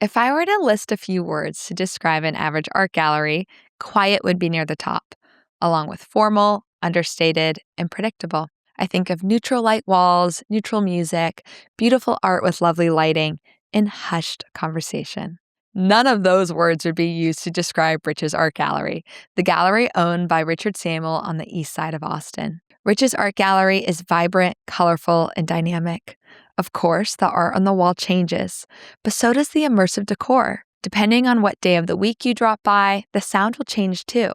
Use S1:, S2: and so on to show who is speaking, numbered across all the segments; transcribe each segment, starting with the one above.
S1: If I were to list a few words to describe an average art gallery, quiet would be near the top, along with formal, understated, and predictable. I think of neutral light walls, neutral music, beautiful art with lovely lighting, and hushed conversation. None of those words would be used to describe Rich's Art Gallery, the gallery owned by Richard Samuel on the east side of Austin. Rich's Art Gallery is vibrant, colorful, and dynamic. Of course, the art on the wall changes, but so does the immersive decor. Depending on what day of the week you drop by, the sound will change too.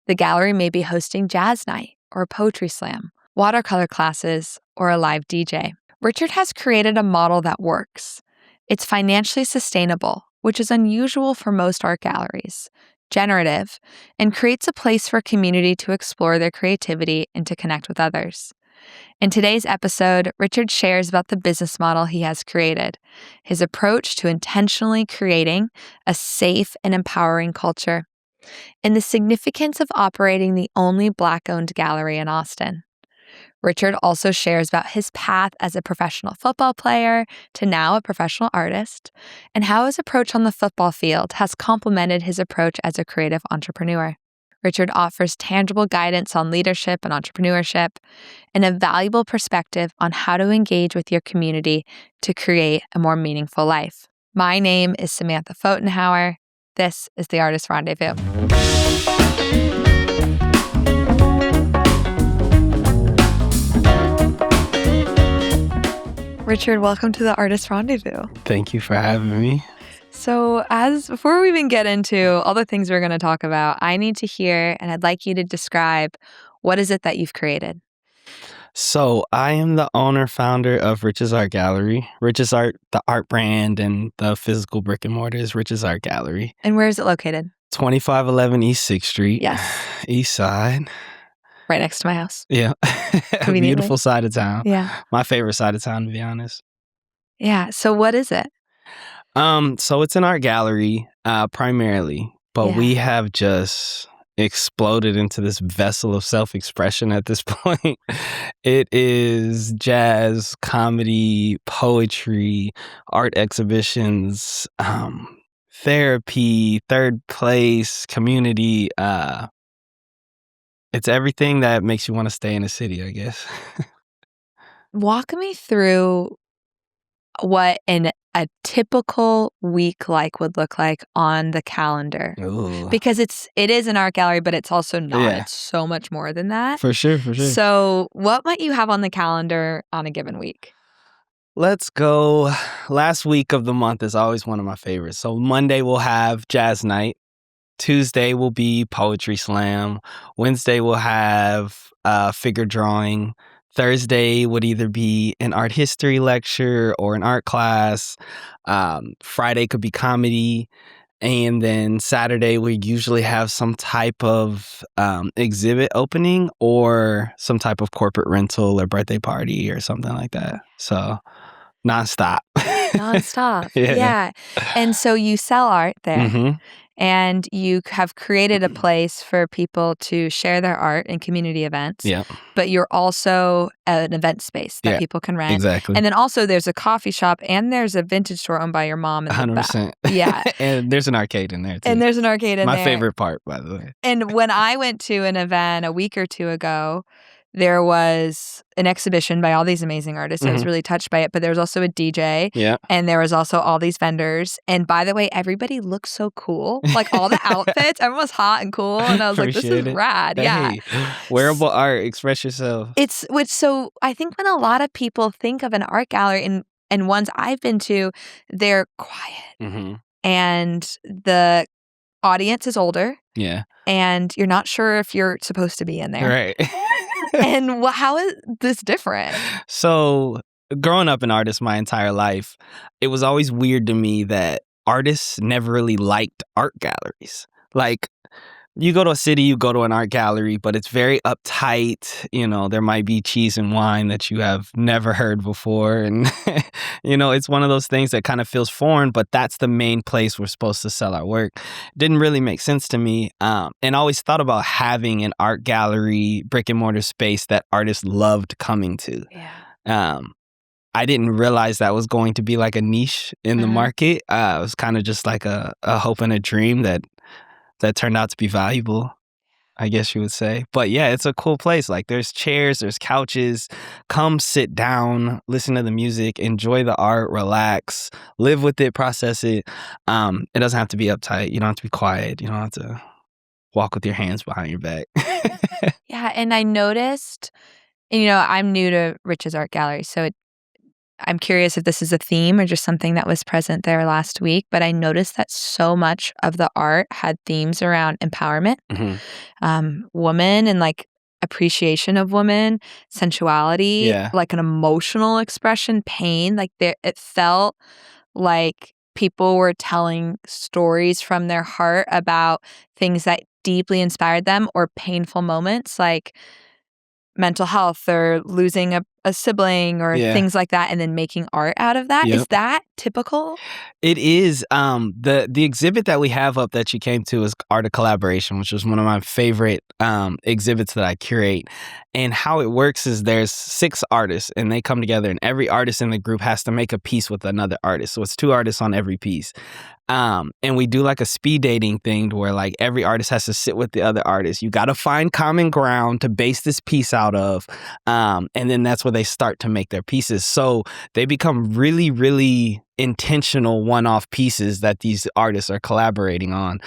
S1: The gallery may be hosting jazz night or a poetry slam, watercolor classes, or a live DJ. Richard has created a model that works. It's financially sustainable, which is unusual for most art galleries, generative, and creates a place for a community to explore their creativity and to connect with others. In today's episode, Richard shares about the business model he has created, his approach to intentionally creating a safe and empowering culture, and the significance of operating the only Black-owned gallery in Austin. Richard also shares about his path as a professional football player to now a professional artist, and how his approach on the football field has complemented his approach as a creative entrepreneur. Richard offers tangible guidance on leadership and entrepreneurship, and a valuable perspective on how to engage with your community to create a more meaningful life. My name is Samantha Fotenhauer. This is the Artist Rendezvous. Richard, welcome to the Artist Rendezvous.
S2: Thank you for having me.
S1: So before we even get into all the things we're going to talk about, I need to hear, and I'd like you to describe, what is it that you've created?
S2: So I am the owner, founder of Rich's Art Gallery. Rich's Art, the art brand, and the physical brick and mortar is Rich's Art Gallery.
S1: And where is it located?
S2: 2511 East 6th Street.
S1: Yes.
S2: East side.
S1: Right next to my house.
S2: Yeah. A beautiful side of town.
S1: Yeah.
S2: My favorite side of town, to be honest.
S1: Yeah. So what is it?
S2: So it's an art gallery, primarily, but we have just exploded into this vessel of self-expression at this point. It is jazz, comedy, poetry, art exhibitions, therapy, third place, community. It's everything that makes you want to stay in the city, I guess.
S1: Walk me through what a typical week would look like on the calendar.
S2: Ooh.
S1: Because it is an art gallery, but it's also not.
S2: Yeah.
S1: It's so much more than that.
S2: For sure.
S1: So what might you have on the calendar on a given week?
S2: Let's go. Last week of the month is always one of my favorites. So Monday we'll have jazz night. Tuesday will be poetry slam. Wednesday we'll have figure drawing. Thursday would either be an art history lecture or an art class. Friday could be comedy. And then Saturday, we usually have some type of exhibit opening or some type of corporate rental or birthday party or something like that. So nonstop.
S1: Nonstop.
S2: Yeah.
S1: And so you sell art there.
S2: Mm-hmm.
S1: And you have created a place for people to share their art in community events.
S2: Yeah.
S1: But you're also an event space that people can rent.
S2: Exactly.
S1: And then also there's a coffee shop and there's a vintage store owned by your mom in the
S2: 100%.
S1: back. Yeah.
S2: And there's an arcade in there, too.
S1: And there's an arcade in there.
S2: My favorite part, by the way.
S1: And when I went to an event a week or two ago, there was an exhibition by all these amazing artists. I was really touched by it. But there was also a DJ.
S2: Yeah.
S1: And there was also all these vendors. And by the way, everybody looked so cool. Like all the outfits, everyone was hot and cool. And I was like, this is rad. Yeah.
S2: Hey, wearable art, express yourself.
S1: So I think when a lot of people think of an art gallery and ones I've been to, they're quiet.
S2: Mm-hmm.
S1: And the audience is older.
S2: Yeah.
S1: And you're not sure if you're supposed to be in there.
S2: Right.
S1: And how is this different?
S2: So growing up an artist my entire life, it was always weird to me that artists never really liked art galleries. Like, you go to a city, you go to an art gallery, but it's very uptight. You know, there might be cheese and wine that you have never heard before. And, it's one of those things that kind of feels foreign, but that's the main place we're supposed to sell our work. Didn't really make sense to me. And I always thought about having an art gallery, brick and mortar space that artists loved coming to.
S1: Yeah.
S2: I didn't realize that was going to be like a niche in the market. It was kind of just like a hope and a dream that turned out to be valuable, I guess you would say. But yeah, it's a cool place. Like there's chairs, there's couches. Come sit down, listen to the music, enjoy the art, relax, live with it, process it. It doesn't have to be uptight. You don't have to be quiet. You don't have to walk with your hands behind your back.
S1: Yeah, and I noticed, I'm new to Rich's art gallery, so I'm curious if this is a theme or just something that was present there last week, but I noticed that so much of the art had themes around empowerment, woman and like appreciation of women, sensuality,
S2: Yeah.
S1: like an emotional expression, pain. Like it felt like people were telling stories from their heart about things that deeply inspired them or painful moments like mental health or losing a sibling or
S2: Yeah.
S1: things like that, and then making art out of that. Is
S2: Yep.
S1: that typical?
S2: It is. The exhibit that we have up that you came to is Art of Collaboration, which is one of my favorite exhibits that I curate. And how it works is there's 6 artists and they come together, and every artist in the group has to make a piece with another artist. So it's 2 artists on every piece. And we do like a speed dating thing where like every artist has to sit with the other artist. You got to find common ground to base this piece out of. And then that's where they start to make their pieces. So they become really, really intentional one-off pieces that these artists are collaborating on.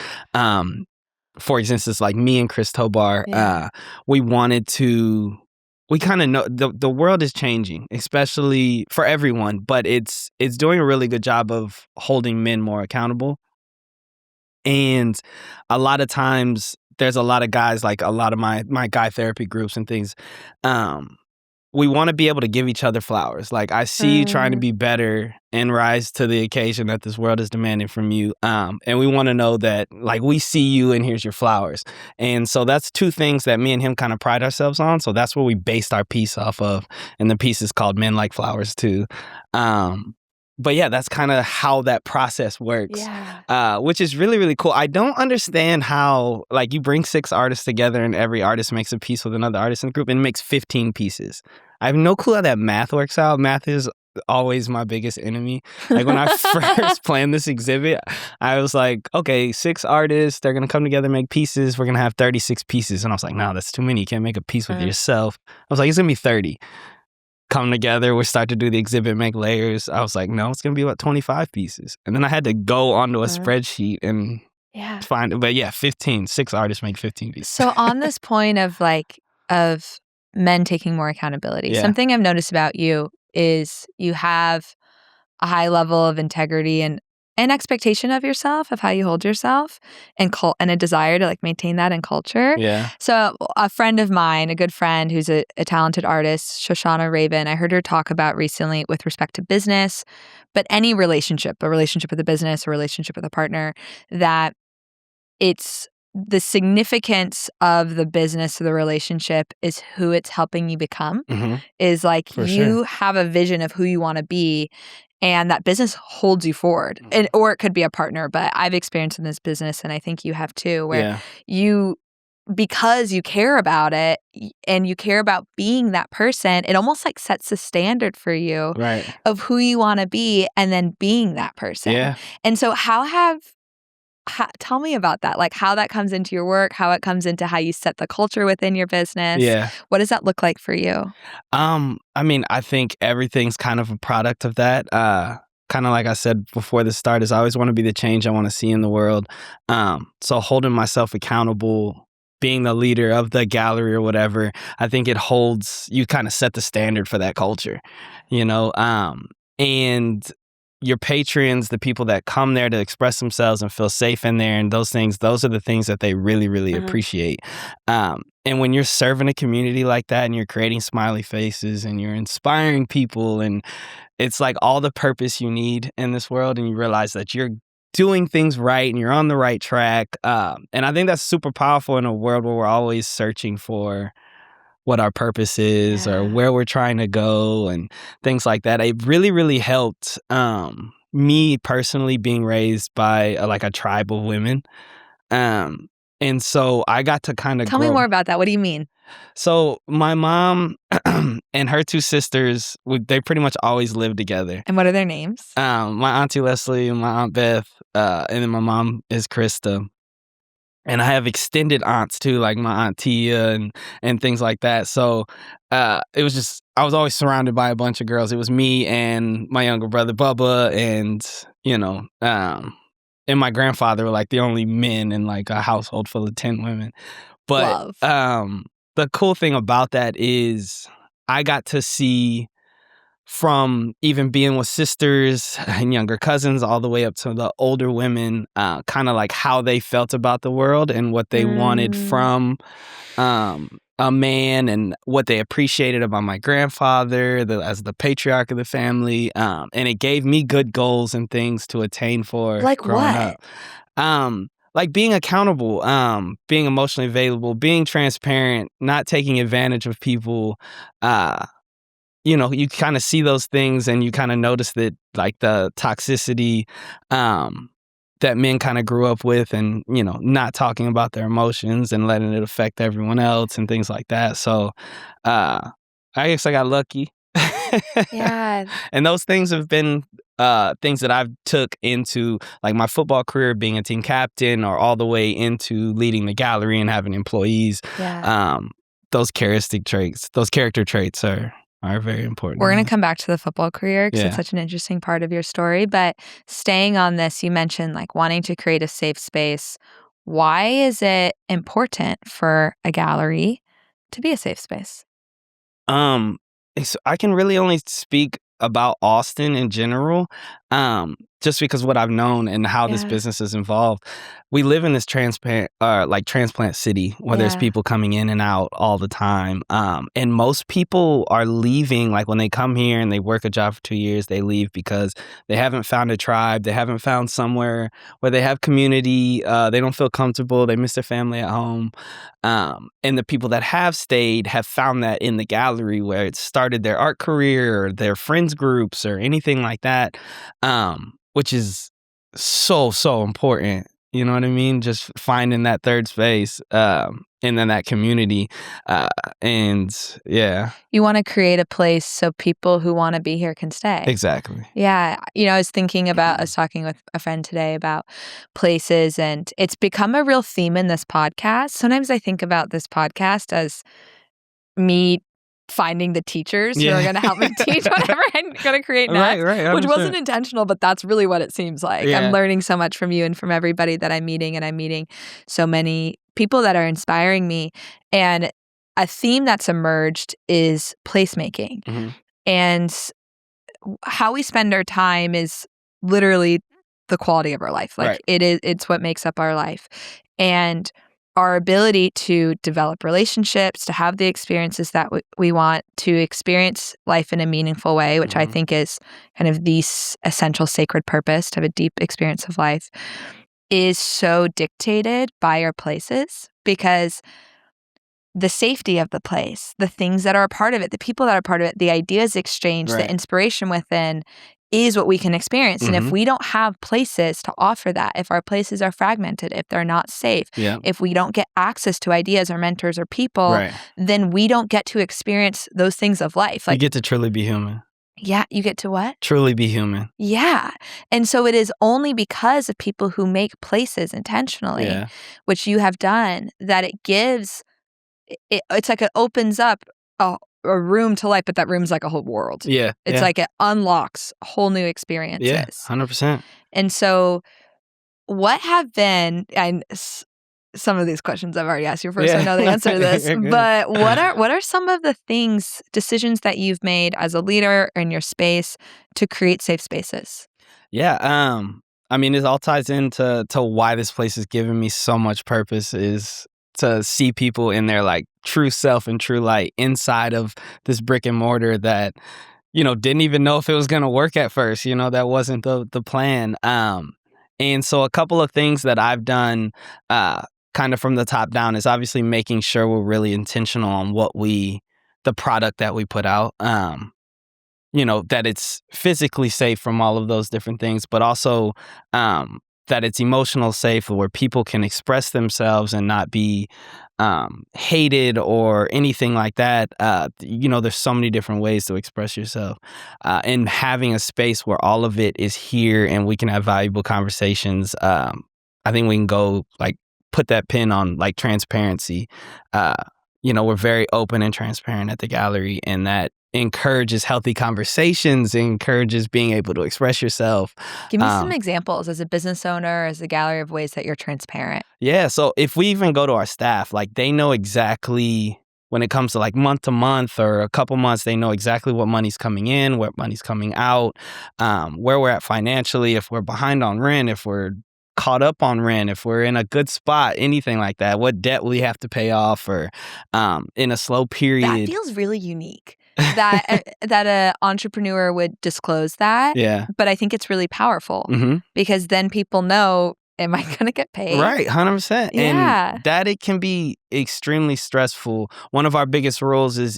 S2: For instance, like me and Chris Tobar, we kind of know the world is changing, especially for everyone, but it's doing a really good job of holding men more accountable. And a lot of times there's a lot of guys, like a lot of my guy therapy groups and things, we want to be able to give each other flowers. Like, I see you trying to be better and rise to the occasion that this world is demanding from you. And we want to know that, like, we see you and here's your flowers. And so that's 2 things that me and him kind of pride ourselves on. So that's what we based our piece off of. And the piece is called Men Like Flowers Too. But yeah, that's kind of how that process works, which is really, really cool. I don't understand how, like, you bring 6 artists together and every artist makes a piece with another artist in the group and makes 15 pieces. I have no clue how that math works out. Math is always my biggest enemy. Like, when I first planned this exhibit, I was like, okay, 6 artists, they're going to come together, make pieces. We're going to have 36 pieces. And I was like, no, that's too many. You can't make a piece with yourself. I was like, it's going to be 30. Come together, we start to do the exhibit, make layers. I was like, no, it's going to be about 25 pieces. And then I had to go onto a spreadsheet and find it. But yeah, 6 artists make 15 pieces.
S1: So on this point of men taking more accountability, something I've noticed about you is you have a high level of integrity and an expectation of yourself, of how you hold yourself, and a desire to like maintain that in culture.
S2: Yeah.
S1: So a friend of mine, a good friend who's a talented artist, Shoshana Rabin, I heard her talk about recently with respect to business, but any relationship, a relationship with a business, a relationship with a partner, that it's the significance of the business of the relationship is who it's helping you become. Is like you have a vision of who you want to be, and that business holds you forward. Or it could be a partner, but I've experienced in this business, and I think you have too, where because you care about it and you care about being that person, it almost like sets the standard for you of who you want to be and then being that person. And so tell me about that, like how that comes into your work, how it comes into how you set the culture within your business. What does that look like for you?
S2: I mean, I think everything's kind of a product of that. Kind of like I said before the start, is I always want to be the change I want to see in the world. So holding myself accountable, being the leader of the gallery or whatever, I think you kind of set the standard for that culture, and your patrons, the people that come there to express themselves and feel safe in there, and those are the things that they really, really appreciate. And when you're serving a community like that and you're creating smiley faces and you're inspiring people, and it's like all the purpose you need in this world, and you realize that you're doing things right and you're on the right track. And I think that's super powerful in a world where we're always searching for what our purpose is or where we're trying to go and things like that. It really, really helped me personally being raised by a tribe of women. And so I got to kind of
S1: Tell me more about that. What do you mean?
S2: So my mom, and her two sisters, they pretty much always live together.
S1: And what are their names?
S2: My auntie Leslie and my aunt Beth, and then my mom is Krista. And I have extended aunts too, like my aunt Tia and things like that. So it was just, I was always surrounded by a bunch of girls. It was me and my younger brother Bubba, and and my grandfather were like the only men in like a household full of 10 women. But
S1: Love.
S2: the cool thing about that is I got to see, from even being with sisters and younger cousins all the way up to the older women, kind of like how they felt about the world and what they wanted from a man, and what they appreciated about my grandfather as the patriarch of the family. And it gave me good goals and things to attain for
S1: Like
S2: growing
S1: what?
S2: up. Like being accountable, being emotionally available, being transparent, not taking advantage of people. You kind of see those things, and you kind of notice that, like, the toxicity that men kind of grew up with, and, not talking about their emotions and letting it affect everyone else and things like that. So I guess I got lucky.
S1: Yeah.
S2: And those things have been things that I've took into like my football career, being a team captain, or all the way into leading the gallery and having employees.
S1: Yeah.
S2: Those character traits are very important.
S1: We're going to come back to the football career because
S2: Yeah.
S1: it's such an interesting part of your story. But staying on this, you mentioned like wanting to create a safe space. Why is it important for a gallery to be a safe space?
S2: I can really only speak about Austin in general, just because what I've known and how this
S1: Yeah.
S2: business is involved. We live in this transplant city where there's
S1: Yeah.
S2: people coming in and out all the time. And most people are leaving, like when they come here and they work a job for 2 years, they leave because they haven't found a tribe, they haven't found somewhere where they have community, they don't feel comfortable, they miss their family at home. And the people that have stayed have found that in the gallery, where it started their art career or their friends groups or anything like that, which is so, so important. You know what I mean? Just finding that third space, and then that community. And yeah.
S1: You want to create a place so people who want to be here can stay.
S2: Exactly.
S1: Yeah. I was I was talking with a friend today about places, and it's become a real theme in this podcast. Sometimes I think about this podcast as me finding the teachers who are going to help me teach whatever I'm going to create next,
S2: Right.
S1: which wasn't intentional, but that's really what it seems like.
S2: Yeah.
S1: I'm learning so much from you and from everybody that I'm meeting, and I'm meeting so many people that are inspiring me. And a theme that's emerged is placemaking.
S2: Mm-hmm.
S1: And how we spend our time is literally the quality of our life. Like
S2: Right.
S1: it's what makes up our life. And our ability to develop relationships, to have the experiences that we want, to experience life in a meaningful way, which I think is kind of the essential sacred purpose, to have a deep experience of life, is so dictated by our places, because the safety of the place, the things that are a part of it, the people that are part of it, the ideas exchanged,
S2: Right.
S1: the inspiration within is what we can experience. And if we don't have places to offer that, if our places are fragmented, if they're not safe, if we don't get access to ideas or mentors or people,
S2: Right.
S1: then we don't get to experience those things of life.
S2: You
S1: Like,
S2: get to truly be human.
S1: yeah, you get to what?
S2: Truly be human.
S1: Yeah. And so it is only because of people who make places intentionally,
S2: Yeah.
S1: which you have done, that it gives, it's like it opens up a room to life, but that room's like a whole world.
S2: Yeah.
S1: It's like it unlocks whole new experiences.
S2: Yeah, 100%.
S1: And so what have been, and some of these questions I've already asked you first, so I know the answer to this, but what are some of the decisions that you've made as a leader in your space to create safe spaces?
S2: Yeah, I mean, it all ties into why this place has given me so much purpose, is to see people in their like true self and true light inside of this brick and mortar that, didn't even know if it was going to work at first. That wasn't the plan. And so a couple of things that I've done, kind of from the top down, is obviously making sure we're really intentional on the product that we put out. That it's physically safe from all of those different things, but also that it's emotional safe, where people can express themselves and not be hated or anything like that. There's so many different ways to express yourself. And having a space where all of it is here and we can have valuable conversations, I think we can go like put that pin on like transparency. We're very open and transparent at the gallery, and that encourages healthy conversations, encourages being able to express yourself.
S1: Give me some examples as a business owner, as a gallery, of ways that you're transparent.
S2: Yeah, so if we even go to our staff, like they know exactly when it comes to like month to month or a couple months, they know exactly what money's coming in, what money's coming out, where we're at financially, if we're behind on rent, if we're caught up on rent, if we're in a good spot, anything like that, what debt we have to pay off, or in a slow period.
S1: That feels really unique. That an entrepreneur would disclose that.
S2: Yeah.
S1: But I think it's really powerful because then people know, am I going to get paid?
S2: Right, 100%.
S1: Yeah.
S2: And that it can be extremely stressful. One of our biggest rules is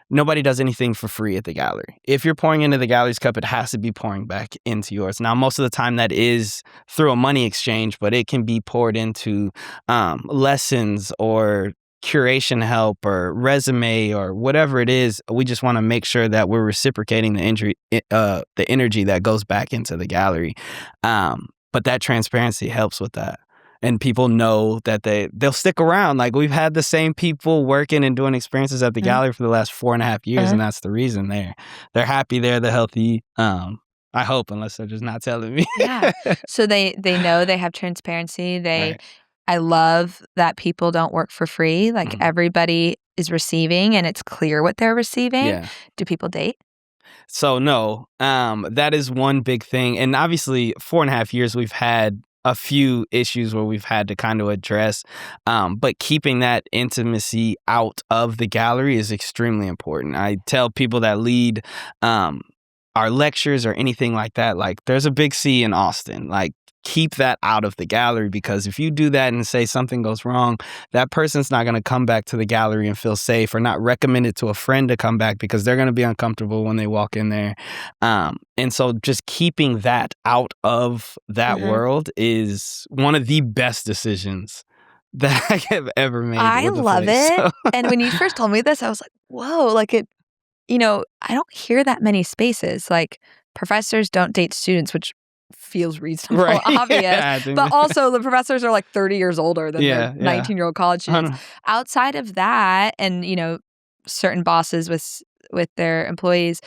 S2: nobody does anything for free at the gallery. If you're pouring into the gallery's cup, it has to be pouring back into yours. Now, most of the time that is through a money exchange, but it can be poured into lessons or curation help or resume or whatever it is. We just want to make sure that we're reciprocating the energy that goes back into the gallery. But that transparency helps with that. And people know that they'll stick around. Like, we've had the same people working and doing experiences at the gallery for the last 4.5 years, and that's the reason they're happy there, they're healthy. I hope, unless they're just not telling me.
S1: Yeah. So they know they have transparency.
S2: Right.
S1: I love that people don't work for free. Like, everybody is receiving and it's clear what they're receiving.
S2: Yeah.
S1: Do people date?
S2: So no, that is one big thing. And obviously 4.5 years, we've had a few issues where we've had to kind of address, but keeping that intimacy out of the gallery is extremely important. I tell people that lead our lectures or anything like that, like, there's a big C in Austin, like, keep that out of the gallery, because if you do that and say something goes wrong, that person's not going to come back to the gallery and feel safe, or not recommend it to a friend to come back because they're going to be uncomfortable when they walk in there. And so just keeping that out of that world is one of the best decisions that I have ever made.
S1: I love it. And when you first told me this, I was like, whoa, like, I don't hear that many spaces. Like, professors don't date students, which feels reasonable,
S2: Right.
S1: obvious.
S2: Yeah,
S1: but also the professors are like 30 years older than the 19-year-old college students. Outside of that, and certain bosses with their employees,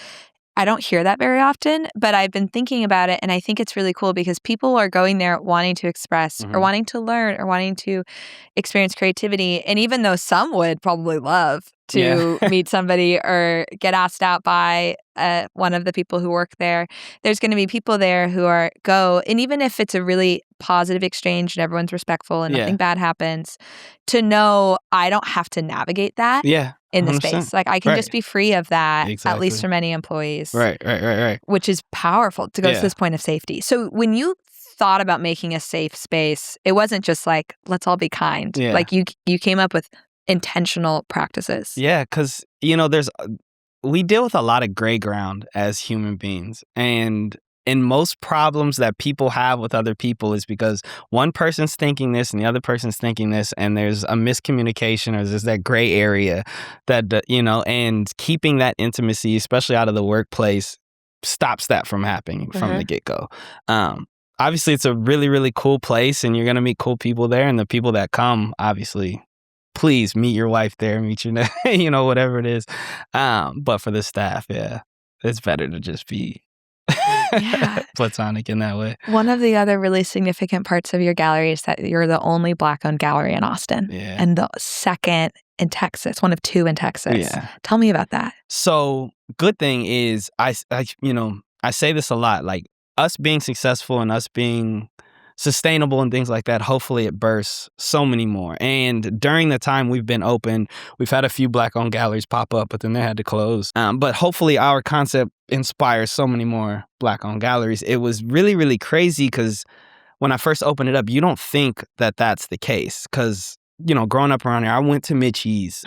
S1: I don't hear that very often, but I've been thinking about it, and I think it's really cool because people are going there wanting to express or wanting to learn or wanting to experience creativity. And even though some would probably love to meet somebody or get asked out by one of the people who work there, there's going to be people there who go, and even if it's a really positive exchange and everyone's respectful and nothing bad happens, to know I don't have to navigate that in the
S2: 100%.
S1: space. Like, I can just be free of that, at least
S2: Exactly.
S1: for many employees.
S2: Right.
S1: Which is powerful to go to this point of safety. So when you thought about making a safe space, it wasn't just like, let's all be kind.
S2: Yeah.
S1: Like, you came up with intentional practices.
S2: Yeah, because, we deal with a lot of gray ground as human beings. And in most problems that people have with other people is because one person's thinking this and the other person's thinking this, and there's a miscommunication, or there's that gray area that, and keeping that intimacy, especially out of the workplace, stops that from happening from the get-go. Obviously, it's a really, really cool place, and you're going to meet cool people there, and the people that come, obviously, please meet your wife there, meet your, whatever it is. But for the staff, it's better to just be platonic in that way.
S1: One of the other really significant parts of your gallery is that you're the only Black-owned gallery in Austin.
S2: Yeah.
S1: And the second in Texas, one of two in Texas.
S2: Yeah.
S1: Tell me about that.
S2: So, good thing is, I say this a lot, like, us being successful and us being sustainable and things like that, hopefully it bursts so many more. And during the time we've been open, we've had a few Black-owned galleries pop up, but then they had to close. But hopefully our concept inspires so many more Black-owned galleries. It was really, really crazy because when I first opened it up, you don't think that that's the case, because growing up around here, I went to Mitchie's.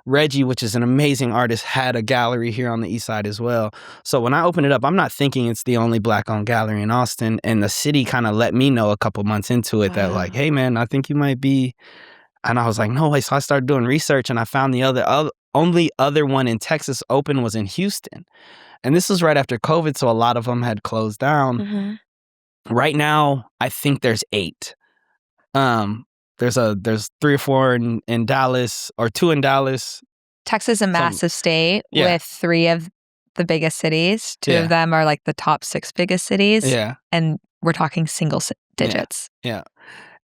S2: Reggie, which is an amazing artist, had a gallery here on the east side as well. So when I opened it up, I'm not thinking it's the only Black-owned gallery in Austin. And the city kind of let me know a couple months into it that, like, hey, man, I think you might be And I was like, no way. So I started doing research, and I found the only other one in Texas open was in Houston. And this was right after COVID, so a lot of them had closed down.
S1: Mm-hmm.
S2: Right now, I think there's 8. There's 3 or 4 in Dallas, or 2 in Dallas.
S1: Texas is a massive state with 3 of the biggest cities. 2 of them are like the top 6 biggest cities.
S2: Yeah.
S1: And we're talking single digits.
S2: Yeah.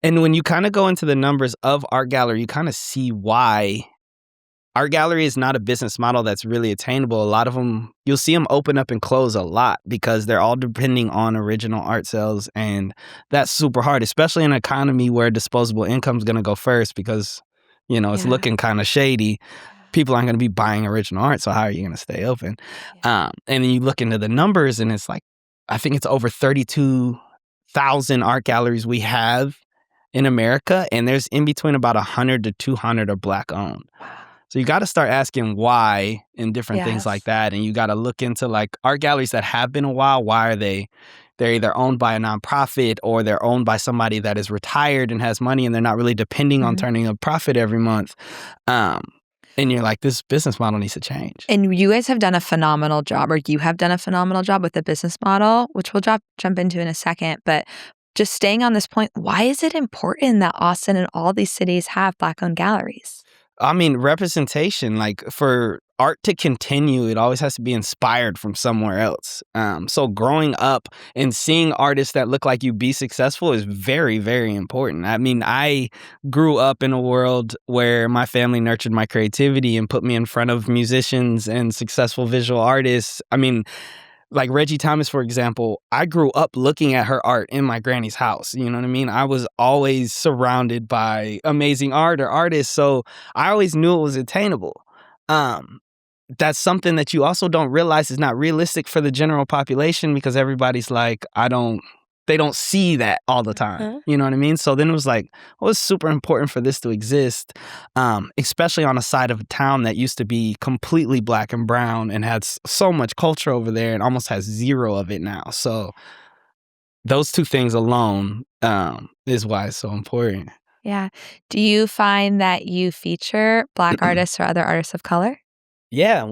S2: And when you kind of go into the numbers of art gallery, you kind of see why art gallery is not a business model that's really attainable. A lot of them, you'll see them open up and close a lot because they're all depending on original art sales. And that's super hard, especially in an economy where disposable income is going to go first because, it's looking kind of shady. People aren't going to be buying original art. So how are you going to stay open? And then you look into the numbers, and it's like, I think it's over 32,000 art galleries we have in America. And there's in between about 100 to 200 are Black owned. So you got to start asking why and different things like that. And you got to look into like art galleries that have been a while. Why are they're either owned by a nonprofit or they're owned by somebody that is retired and has money and they're not really depending on turning a profit every month. And you're like, this business model needs to change.
S1: And you guys have done a phenomenal job, or you have done a phenomenal job with the business model, which we'll jump into in a second. But just staying on this point, why is it important that Austin and all these cities have Black-owned galleries?
S2: I mean, representation, like for art to continue, it always has to be inspired from somewhere else. So growing up and seeing artists that look like you be successful is very, very important. I mean, I grew up in a world where my family nurtured my creativity and put me in front of musicians and successful visual artists. I mean, like Reggie Thomas, for example, I grew up looking at her art in my granny's house. You know what I mean? I was always surrounded by amazing art or artists, so I always knew it was attainable. That's something that you also don't realize is not realistic for the general population because everybody's like, they don't see that all the time. You know what I mean? So then it was like, well, it's super important for this to exist, especially on a side of a town that used to be completely Black and brown and had so much culture over there and almost has 0 of it now. So those 2 things alone is why it's so important.
S1: Yeah. Do you find that you feature Black artists or other artists of color?
S2: Yeah,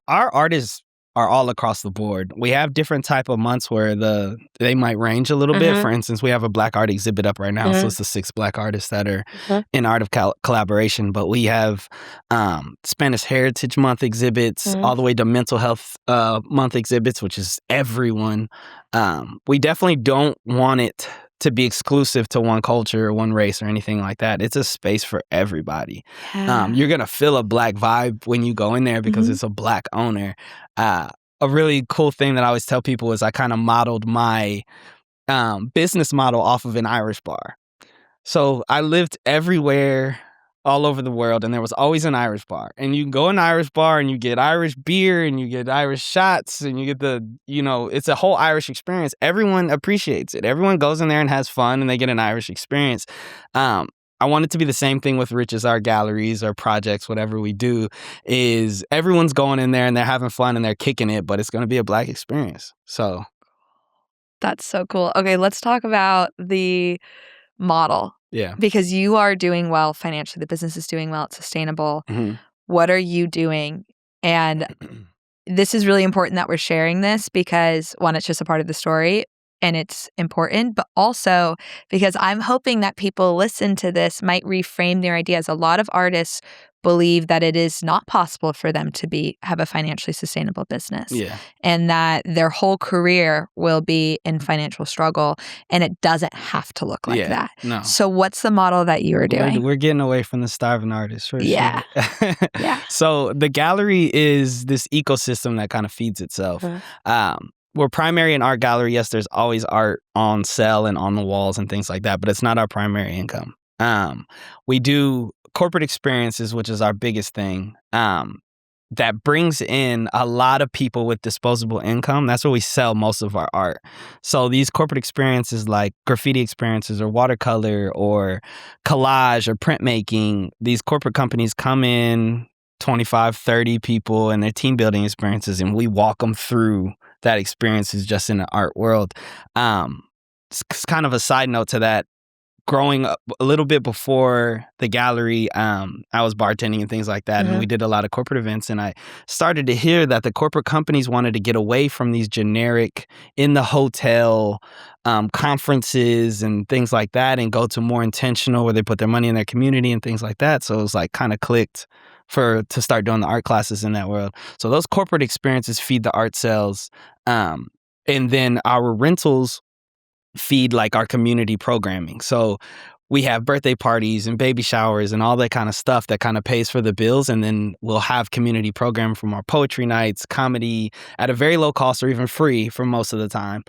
S2: our artists are all across the board. We have different type of months where they might range a little bit. For instance, we have a Black art exhibit up right now, so it's the 6 Black artists that are in art of collaboration. But we have Spanish Heritage Month exhibits, all the way to Mental Health Month exhibits, which is everyone. We definitely don't want it to be exclusive to one culture or one race or anything like that. It's a space for everybody. You're going to feel a Black vibe when you go in there because it's a Black owner. A really cool thing that I always tell people is I kind of modeled my business model off of an Irish bar. So I lived everywhere, all over the world, and there was always an Irish bar. And you can go in an Irish bar and you get Irish beer and you get Irish shots and you get it's a whole Irish experience. Everyone appreciates it. Everyone goes in there and has fun and they get an Irish experience. I want it to be the same thing with Rich's Art Galleries or projects, whatever we do, is everyone's going in there and they're having fun and they're kicking it, but it's going to be a Black experience. So
S1: that's so cool. Okay, let's talk about the model.
S2: Yeah.
S1: Because you are doing well financially. The business is doing well. It's sustainable. What are you doing? And this is really important that we're sharing this because, one, it's just a part of the story and it's important, but also because I'm hoping that people listen to this might reframe their ideas. A lot of artists believe that it is not possible for them to have a financially sustainable business.
S2: Yeah.
S1: And that their whole career will be in financial struggle, and it doesn't have to look like that.
S2: No.
S1: So what's the model that you are doing?
S2: We're getting away from the starving artists for sure.
S1: Yeah.
S2: So the gallery is this ecosystem that kind of feeds itself. We're primary in art gallery. Yes, there's always art on sale and on the walls and things like that, but it's not our primary income. We do corporate experiences, which is our biggest thing. That brings in a lot of people with disposable income. That's where we sell most of our art. So these corporate experiences like graffiti experiences or watercolor or collage or printmaking, these corporate companies come in 25, 30 people and their team building experiences, and we walk them through that experience is just in the art world. It's kind of a side note to that. growing up a little bit before the gallery, I was bartending and things like that. And we did a lot of corporate events. And I started to hear that the corporate companies wanted to get away from these generic in the hotel conferences and things like that and go to more intentional where they put their money in their community and things like that. So it was like kind of clicked to start doing the art classes in that world. So those corporate experiences feed the art sales. And then our rentals feed like our community programming. So we have birthday parties and baby showers and all that kind of stuff that kind of pays for the bills. And then we'll have community program from our poetry nights, comedy at a very low cost or even free for most of the time.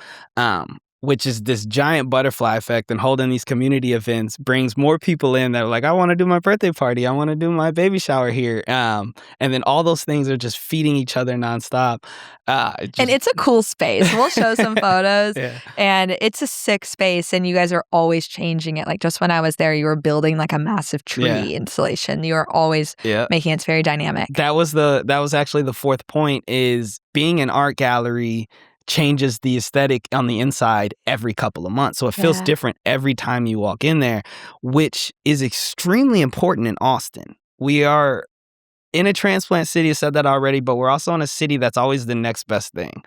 S2: Which is this giant butterfly effect, and holding these community events brings more people in that are like, I want to do my birthday party. I want to do my baby shower here. And then all those things are just feeding each other nonstop.
S1: And it's a cool space. We'll show some photos.
S2: Yeah.
S1: And it's a sick space, and you guys are always changing it. Like just when I was there, you were building like a massive tree installation. You are always making it very dynamic.
S2: That was actually the fourth point, is being an art gallery changes the aesthetic on the inside every couple of months. So it feels different every time you walk in there, which is extremely important in Austin. We are in a transplant city, I said that already, but we're also in a city that's always the next best thing.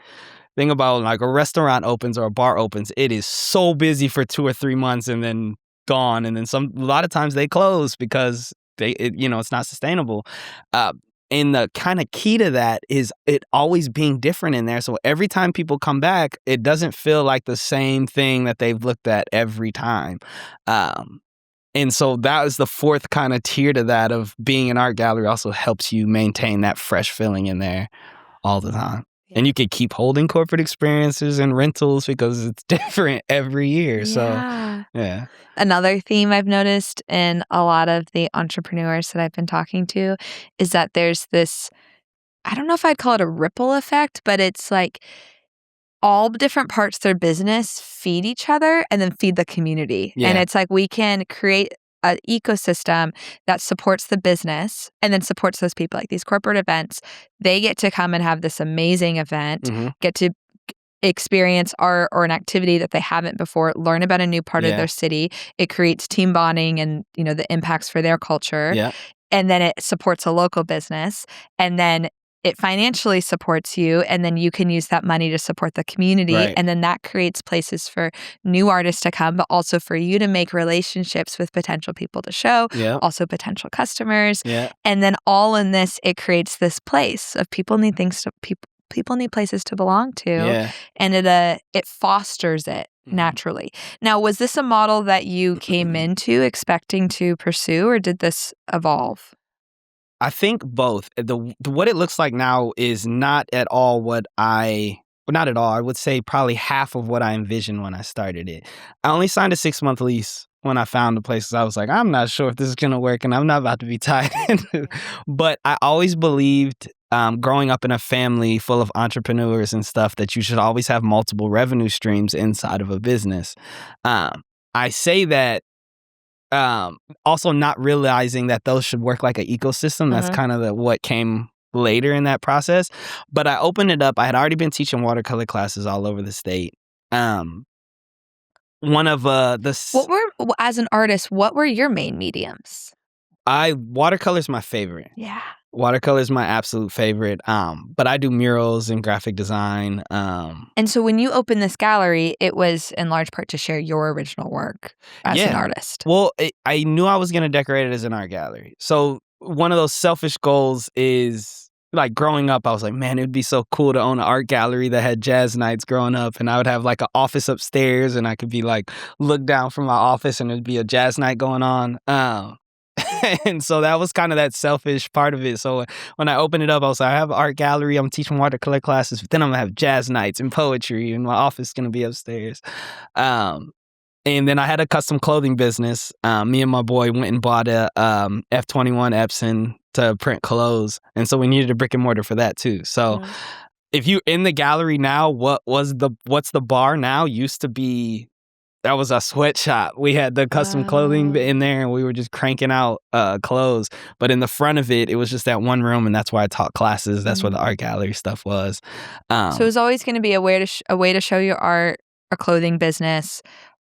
S2: Think about like a restaurant opens or a bar opens. It is so busy for 2 or 3 months and then gone. And then a lot of times they close because it's not sustainable. And the kind of key to that is it always being different in there. So every time people come back, it doesn't feel like the same thing that they've looked at every time. And so that is the fourth kind of tier to that, of being an art gallery also helps you maintain that fresh feeling in there all the time. Yeah. And you could keep holding corporate experiences and rentals because it's different every year. So, yeah.
S1: Another theme I've noticed in a lot of the entrepreneurs that I've been talking to is that there's this, I don't know if I'd call it a ripple effect, but it's like all different parts of their business feed each other and then feed the community. Yeah. And it's like we can create an ecosystem that supports the business and then supports those people. Like these corporate events, they get to come and have this amazing event, get to experience art or an activity that they haven't before, learn about a new part of their city. It creates team bonding and, the impacts for their culture. Yeah. And then it supports a local business. And then it financially supports you, and then you can use that money to support the community. Right. And then that creates places for new artists to come, but also for you to make relationships with potential people to show, also potential customers. Yeah. And then all in this, it creates this place of people need places to belong to. And it fosters it naturally. Now, was this a model that you came into expecting to pursue, or did this evolve?
S2: I think both. What it looks like now is not at all not at all. I would say probably half of what I envisioned when I started it. I only signed a 6-month lease when I found the place. I was like, I'm not sure if this is going to work and I'm not about to be tied into. But I always believed, growing up in a family full of entrepreneurs and stuff, that you should always have multiple revenue streams inside of a business. I say that also not realizing that those should work like an ecosystem. That's kind of what came later in that process. But I opened it up. I had already been teaching watercolor classes all over the state. One of
S1: as an artist, what were your main mediums?
S2: Watercolor's my favorite.
S1: Yeah.
S2: Watercolor is my absolute favorite, but I do murals and graphic design.
S1: And so when you opened this gallery, it was in large part to share your original work as an artist.
S2: Well, I knew I was going to decorate it as an art gallery. So one of those selfish goals is, like, growing up, I was like, man, it would be so cool to own an art gallery that had jazz nights growing up. And I would have like an office upstairs and I could be like, look down from my office and there'd be a jazz night going on. And so that was kind of that selfish part of it. So when I opened it up, I was like, I have an art gallery. I'm teaching watercolor classes, but then I'm going to have jazz nights and poetry, and my office is going to be upstairs. And then I had a custom clothing business. Me and my boy went and bought a F21 Epson to print clothes. And so we needed a brick and mortar for that too. So if you're in the gallery now, what's the bar now used to be, that was a sweatshop. We had the custom clothing in there and we were just cranking out clothes. But in the front of it, it was just that one room, and that's where I taught classes. That's where the art gallery stuff was.
S1: So it was always going to be a way to show your art, a clothing business,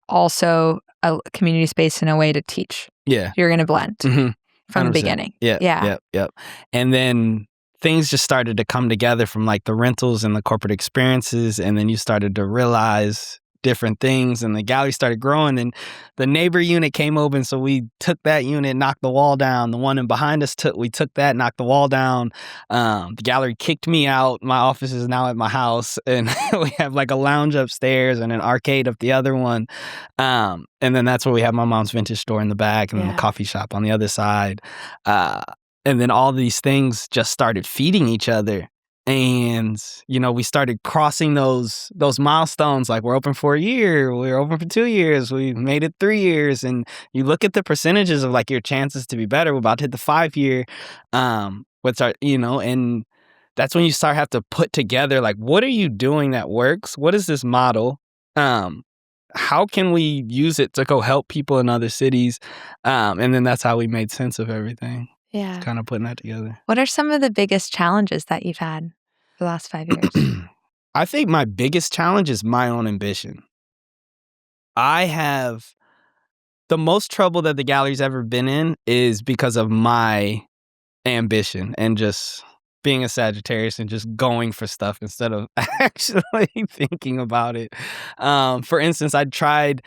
S1: also a community space and a way to teach.
S2: Yeah.
S1: You're going to blend
S2: Mm-hmm.
S1: from the
S2: 100%.
S1: beginning.
S2: Yep.
S1: Yeah.
S2: Yep. And then things just started to come together from like the rentals and the corporate experiences. And then you started to realize different things, and the gallery started growing, and the neighbor unit came open, so we took that unit, knocked the wall down. The one in behind us we took that, knocked the wall down. The gallery kicked me out. My office is now at my house, and we have like a lounge upstairs and an arcade up the other one. And then that's where we have my mom's vintage store in the back, and then the coffee shop on the other side. And then all these things just started feeding each other. And, we started crossing those milestones. Like, we're open for a year, we're open for 2 years, we made it 3 years. And you look at the percentages of like your chances to be better. We're about to hit the 5-year, and that's when you have to put together, like, what are you doing that works? What is this model? How can we use it to go help people in other cities? And then that's how we made sense of everything.
S1: Yeah.
S2: Kind of putting that together.
S1: What are some of the biggest challenges that you've had for the last 5 years?
S2: I think my biggest challenge is my own ambition. I have the most trouble that the gallery's ever been in is because of my ambition and just being a Sagittarius and just going for stuff instead of actually thinking about it. For instance, I tried,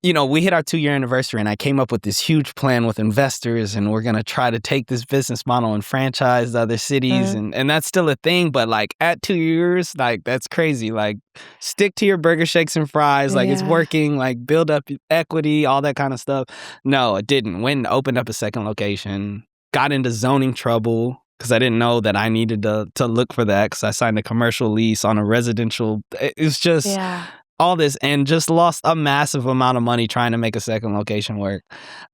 S2: we hit our 2-year anniversary, and I came up with this huge plan with investors, and we're going to try to take this business model and franchise to other cities. And that's still a thing, but like at 2 years, like that's crazy. Like, stick to your burger, shakes, and fries. Like, it's working, like build up equity, all that kind of stuff. No, it didn't. Went and opened up a second location, got into zoning trouble because I didn't know that I needed to look for that, because I signed a commercial lease on a residential. It's just all this, and just lost a massive amount of money trying to make a second location work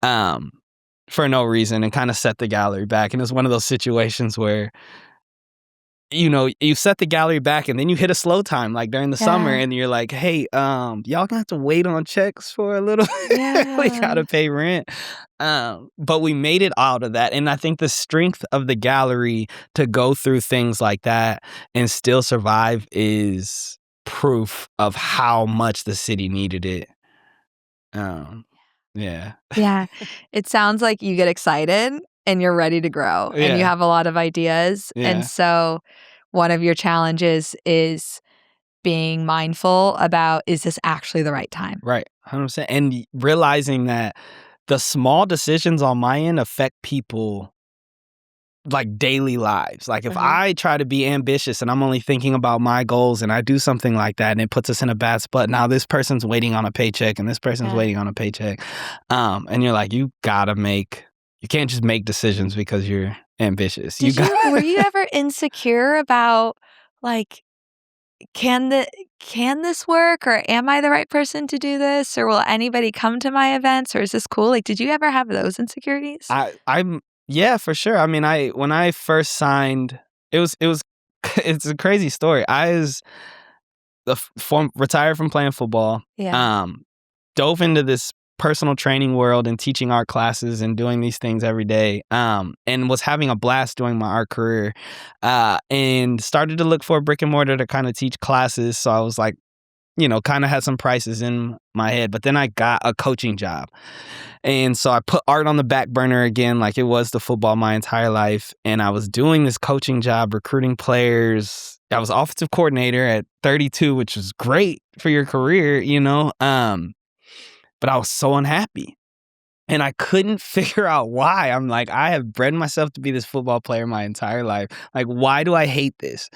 S2: for no reason, and kind of set the gallery back. And it's one of those situations where, you set the gallery back, and then you hit a slow time like during the summer, and you're like, hey, y'all gonna have to wait on checks for a little bit. We gotta pay rent. But we made it out of that. And I think the strength of the gallery to go through things like that and still survive is proof of how much the city needed it. Yeah.
S1: It sounds like you get excited and you're ready to grow, and you have a lot of ideas. And so one of your challenges is being mindful about, is this actually the right time?
S2: Right. 100%. And realizing that the small decisions on my end affect people like daily lives. Like, if I try to be ambitious and I'm only thinking about my goals, and I do something like that and it puts us in a bad spot, now this person's waiting on a paycheck and this person's waiting on a paycheck. And you're like, you can't just make decisions because you're ambitious.
S1: Were you ever insecure about, like, can this work, or am I the right person to do this, or will anybody come to my events, or is this cool? Like, did you ever have those insecurities?
S2: Yeah, for sure. I mean, when I first signed, it was it's a crazy story. I was retired from playing football. Dove into this personal training world and teaching art classes and doing these things every day. And was having a blast doing my art career. And started to look for a brick and mortar to kind of teach classes. So I was like, kind of had some prices in my head. But then I got a coaching job. And so I put art on the back burner again, like it was the football my entire life. And I was doing this coaching job, recruiting players. I was offensive coordinator at 32, which was great for your career, but I was so unhappy. And I couldn't figure out why. I'm like, I have bred myself to be this football player my entire life. Like, why do I hate this?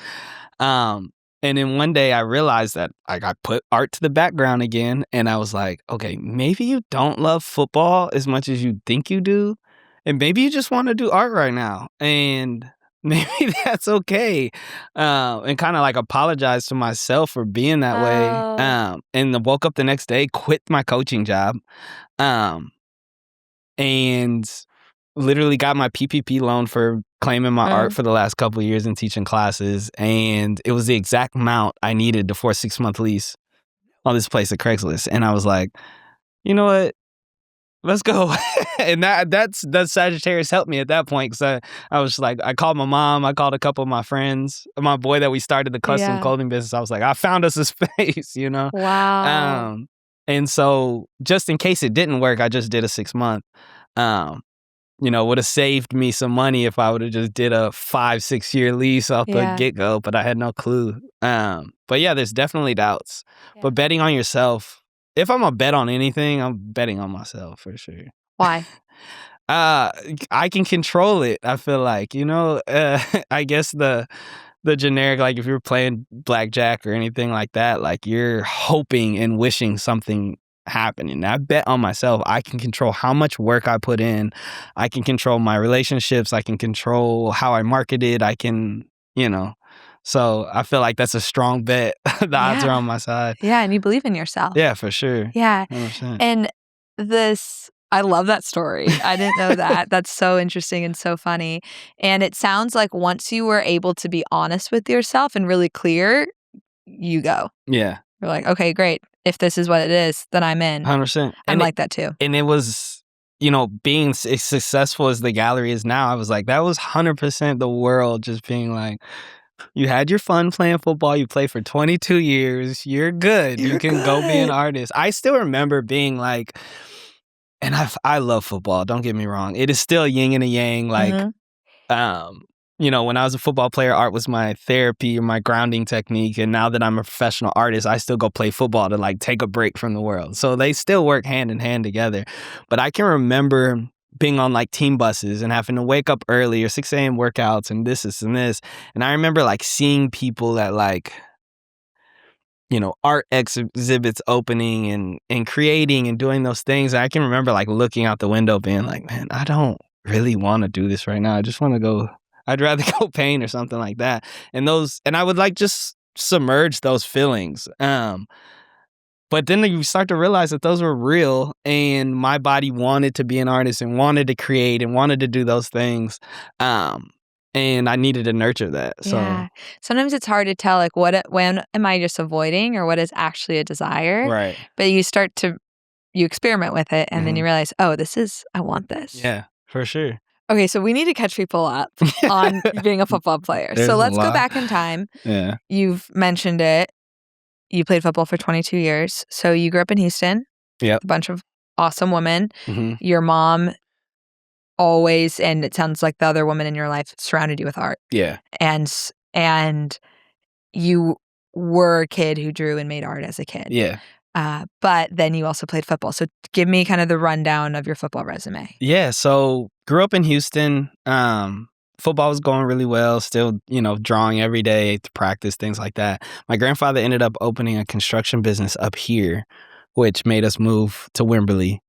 S2: And then one day I realized that I put art to the background again. And I was like, okay, maybe you don't love football as much as you think you do. And maybe you just want to do art right now. And maybe that's okay. And kind of like apologize to myself for being that way. And then woke up the next day, quit my coaching job. And literally got my PPP loan for claiming my art for the last couple of years and teaching classes. And it was the exact amount I needed for a 6-month lease on this place at Craigslist. And I was like, you know what? Let's go. And that's Sagittarius helped me at that point, because I was like, I called my mom, I called a couple of my friends, my boy that we started the custom clothing business. I was like, I found us a space,
S1: Wow.
S2: And so just in case it didn't work, I just did a 6-month. Would have saved me some money if I would have just did a 5-6 year lease off the
S1: Yeah.
S2: get-go, but I had no clue. But yeah, there's definitely doubts.
S1: Yeah.
S2: But betting on yourself, if I'm gonna bet on anything, I'm betting on myself for sure.
S1: Why?
S2: I can control it. I feel like, I guess the generic, like if you're playing blackjack or anything like that, like you're hoping and wishing something happening. I bet on myself. I can control how much work I put in. I can control my relationships. I can control how I market it. I can, So I feel like that's a strong bet. The odds are on my side.
S1: Yeah, and you believe in yourself.
S2: Yeah, for sure.
S1: Yeah.
S2: 100%.
S1: And I love that story. I didn't know that. That's so interesting and so funny. And it sounds like once you were able to be honest with yourself and really clear, you go.
S2: Yeah.
S1: You're like, okay, great. If this is what it is, then I'm in.
S2: 100%.
S1: I'm like that too.
S2: And it was, being as successful as the gallery is now, I was like, that was 100% the world just being like, you had your fun playing football. You played for 22 years. You're good. You can go be an artist. I still remember being like, and I love football. Don't get me wrong. It is still yin and a yang. Like, when I was a football player, art was my therapy or my grounding technique. And now that I'm a professional artist, I still go play football to like take a break from the world. So they still work hand in hand together. But I can remember being on like team buses and having to wake up early or 6 a.m. workouts and this and this. And I remember like seeing people at like, art exhibits opening and creating and doing those things. I can remember like looking out the window being like, man, I don't really want to do this right now. I just want to go, I'd rather go paint or something like that. And I would like just submerge those feelings. But then you start to realize that those were real and my body wanted to be an artist and wanted to create and wanted to do those things. And I needed to nurture that.
S1: Yeah.
S2: So
S1: Sometimes it's hard to tell, like, when am I just avoiding or what is actually a desire?
S2: right.
S1: But you experiment with it and then you realize, oh, I want this.
S2: Yeah, for sure.
S1: Okay, so we need to catch people up on being a football player.
S2: There's
S1: So
S2: a
S1: let's go
S2: lot.
S1: back in time.
S2: Yeah.
S1: You've mentioned it. You played football for 22 years. So you grew up in Houston.
S2: Yep.
S1: A bunch of awesome women.
S2: Mm-hmm.
S1: Your mom always, and it sounds like the other woman in your life, surrounded you with art.
S2: Yeah.
S1: And you were a kid who drew and made art as a kid.
S2: Yeah.
S1: But then you also played football. So give me kind of the rundown of your football resume.
S2: Yeah. So grew up in Houston. Football was going really well. Still, drawing every day to practice, things like that. My grandfather ended up opening a construction business up here, which made us move to Wimberley.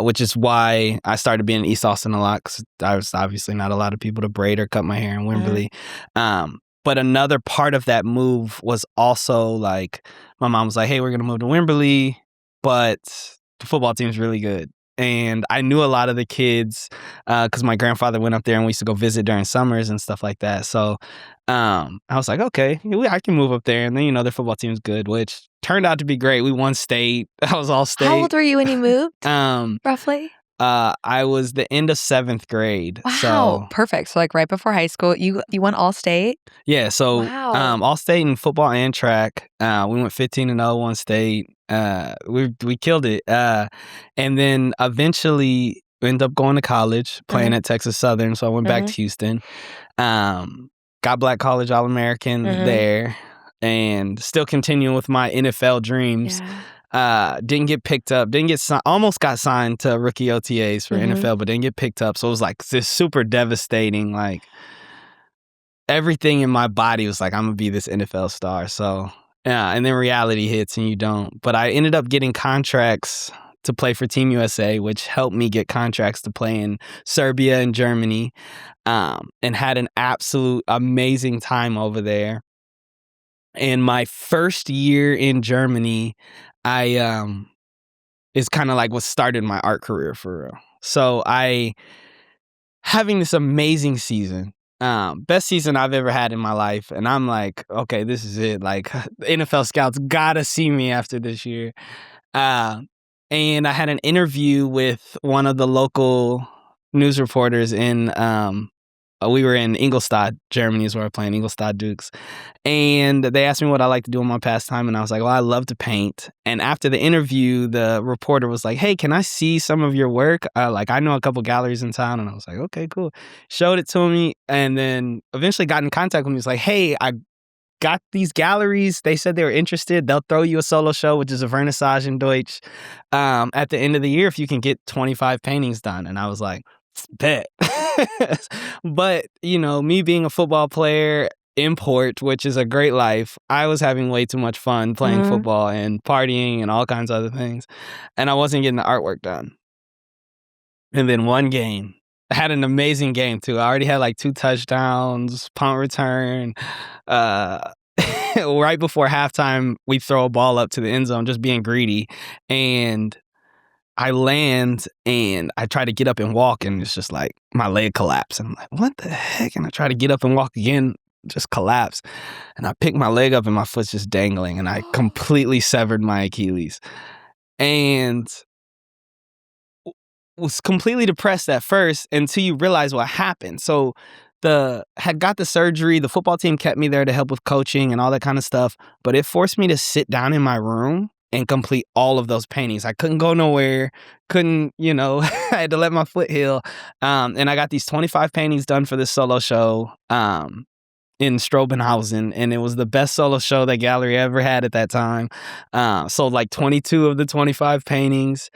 S2: Which is why I started being in East Austin a lot, because I was obviously not a lot of people to braid or cut my hair in Wimberley. But another part of that move was also like, my mom was like, hey, we're going to move to Wimberley, but the football team's really good. And I knew a lot of the kids because my grandfather went up there and we used to go visit during summers and stuff like that. So I was like, okay, I can move up there. And then, their football team's good, which turned out to be great. We won state. I was all state.
S1: How old were you when you moved, roughly?
S2: I was the end of 7th grade.
S1: Wow,
S2: So,
S1: perfect. So like right before high school, you won all state?
S2: Yeah, so
S1: Wow.
S2: all state in football and track. We went 15-0, won state. We killed it. And then eventually ended up going to college, playing at Texas Southern. So I went back to Houston. Got Black College All-American there, and still continuing with my NFL dreams.
S1: Yeah.
S2: Didn't get picked up. Almost got signed to rookie OTAs for NFL, but didn't get picked up. So it was like this super devastating, like everything in my body was like, I'm gonna be this NFL star. So yeah, and then reality hits and you don't. But I ended up getting contracts to play for Team USA, which helped me get contracts to play in Serbia and Germany, and had an absolute amazing time over there. And my first year in Germany, is kind of like what started my art career for real. So having this amazing season, best season I've ever had in my life. And I'm like, okay, this is it. Like NFL scouts gotta see me after this year. And I had an interview with one of the local news reporters in we were in Ingolstadt, Germany is where we're playing, Ingolstadt Dukes. And they asked me what I like to do in my pastime. And I was like, well, I love to paint. And after the interview, the reporter was like, hey, can I see some of your work? I know a couple galleries in town. And I was like, okay, cool. Showed it to me. And then eventually got in contact with me. He was like, hey, I got these galleries. They said they were interested. They'll throw you a solo show, which is a Vernissage in Deutsch, at the end of the year if you can get 25 paintings done. And I was like, bet. But, me being a football player, import, which is a great life, I was having way too much fun playing football and partying and all kinds of other things. And I wasn't getting the artwork done. And then one game, I had an amazing game too. I already had like 2 touchdowns, punt return. Right before halftime, we throw a ball up to the end zone, just being greedy. And I land and I try to get up and walk, and it's just like my leg collapsed. And I'm like, what the heck? And I try to get up and walk again, just collapse. And I pick my leg up and my foot's just dangling, and I completely severed my Achilles. And was completely depressed at first until you realize what happened. So had got the surgery, the football team kept me there to help with coaching and all that kind of stuff, but it forced me to sit down in my room and complete all of those paintings. I couldn't go nowhere, I had to let my foot heal. And I got these 25 paintings done for this solo show in Strobenhausen, and it was the best solo show that gallery ever had at that time. Sold like 22 of the 25 paintings.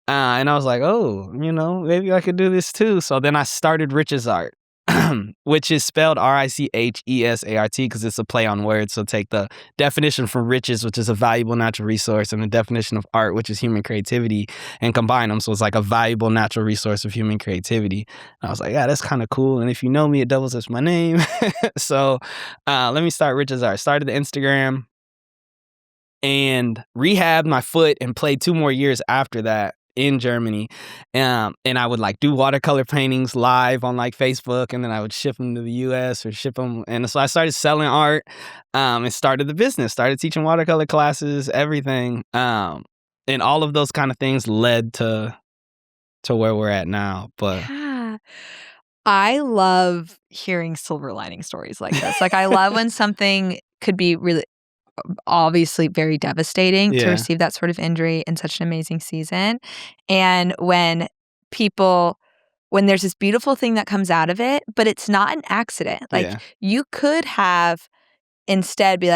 S2: And I was like, oh, maybe I could do this too. So then I started Rich's Art, which is spelled Richesart because it's a play on words. So take the definition from riches, which is a valuable natural resource, and the definition of art, which is human creativity, and combine them. So it's like a valuable natural resource of human creativity. And I was like, yeah, that's kind of cool. And if you know me, it doubles as my name. So let me start Rich's Art. Started the Instagram and rehabbed my foot and played 2 more years after that in Germany. And I would do watercolor paintings live on Facebook, and then I would ship them to the US or ship them. And so I started selling art and started the business, started teaching watercolor classes, everything. And all of those kind of things led to where we're at now. But
S1: yeah. I love hearing silver lining stories like this. I love when something could be really obviously very devastating to receive that sort of injury in such an amazing season. And when there's this beautiful thing that comes out of it, but it's not an accident. You could have instead be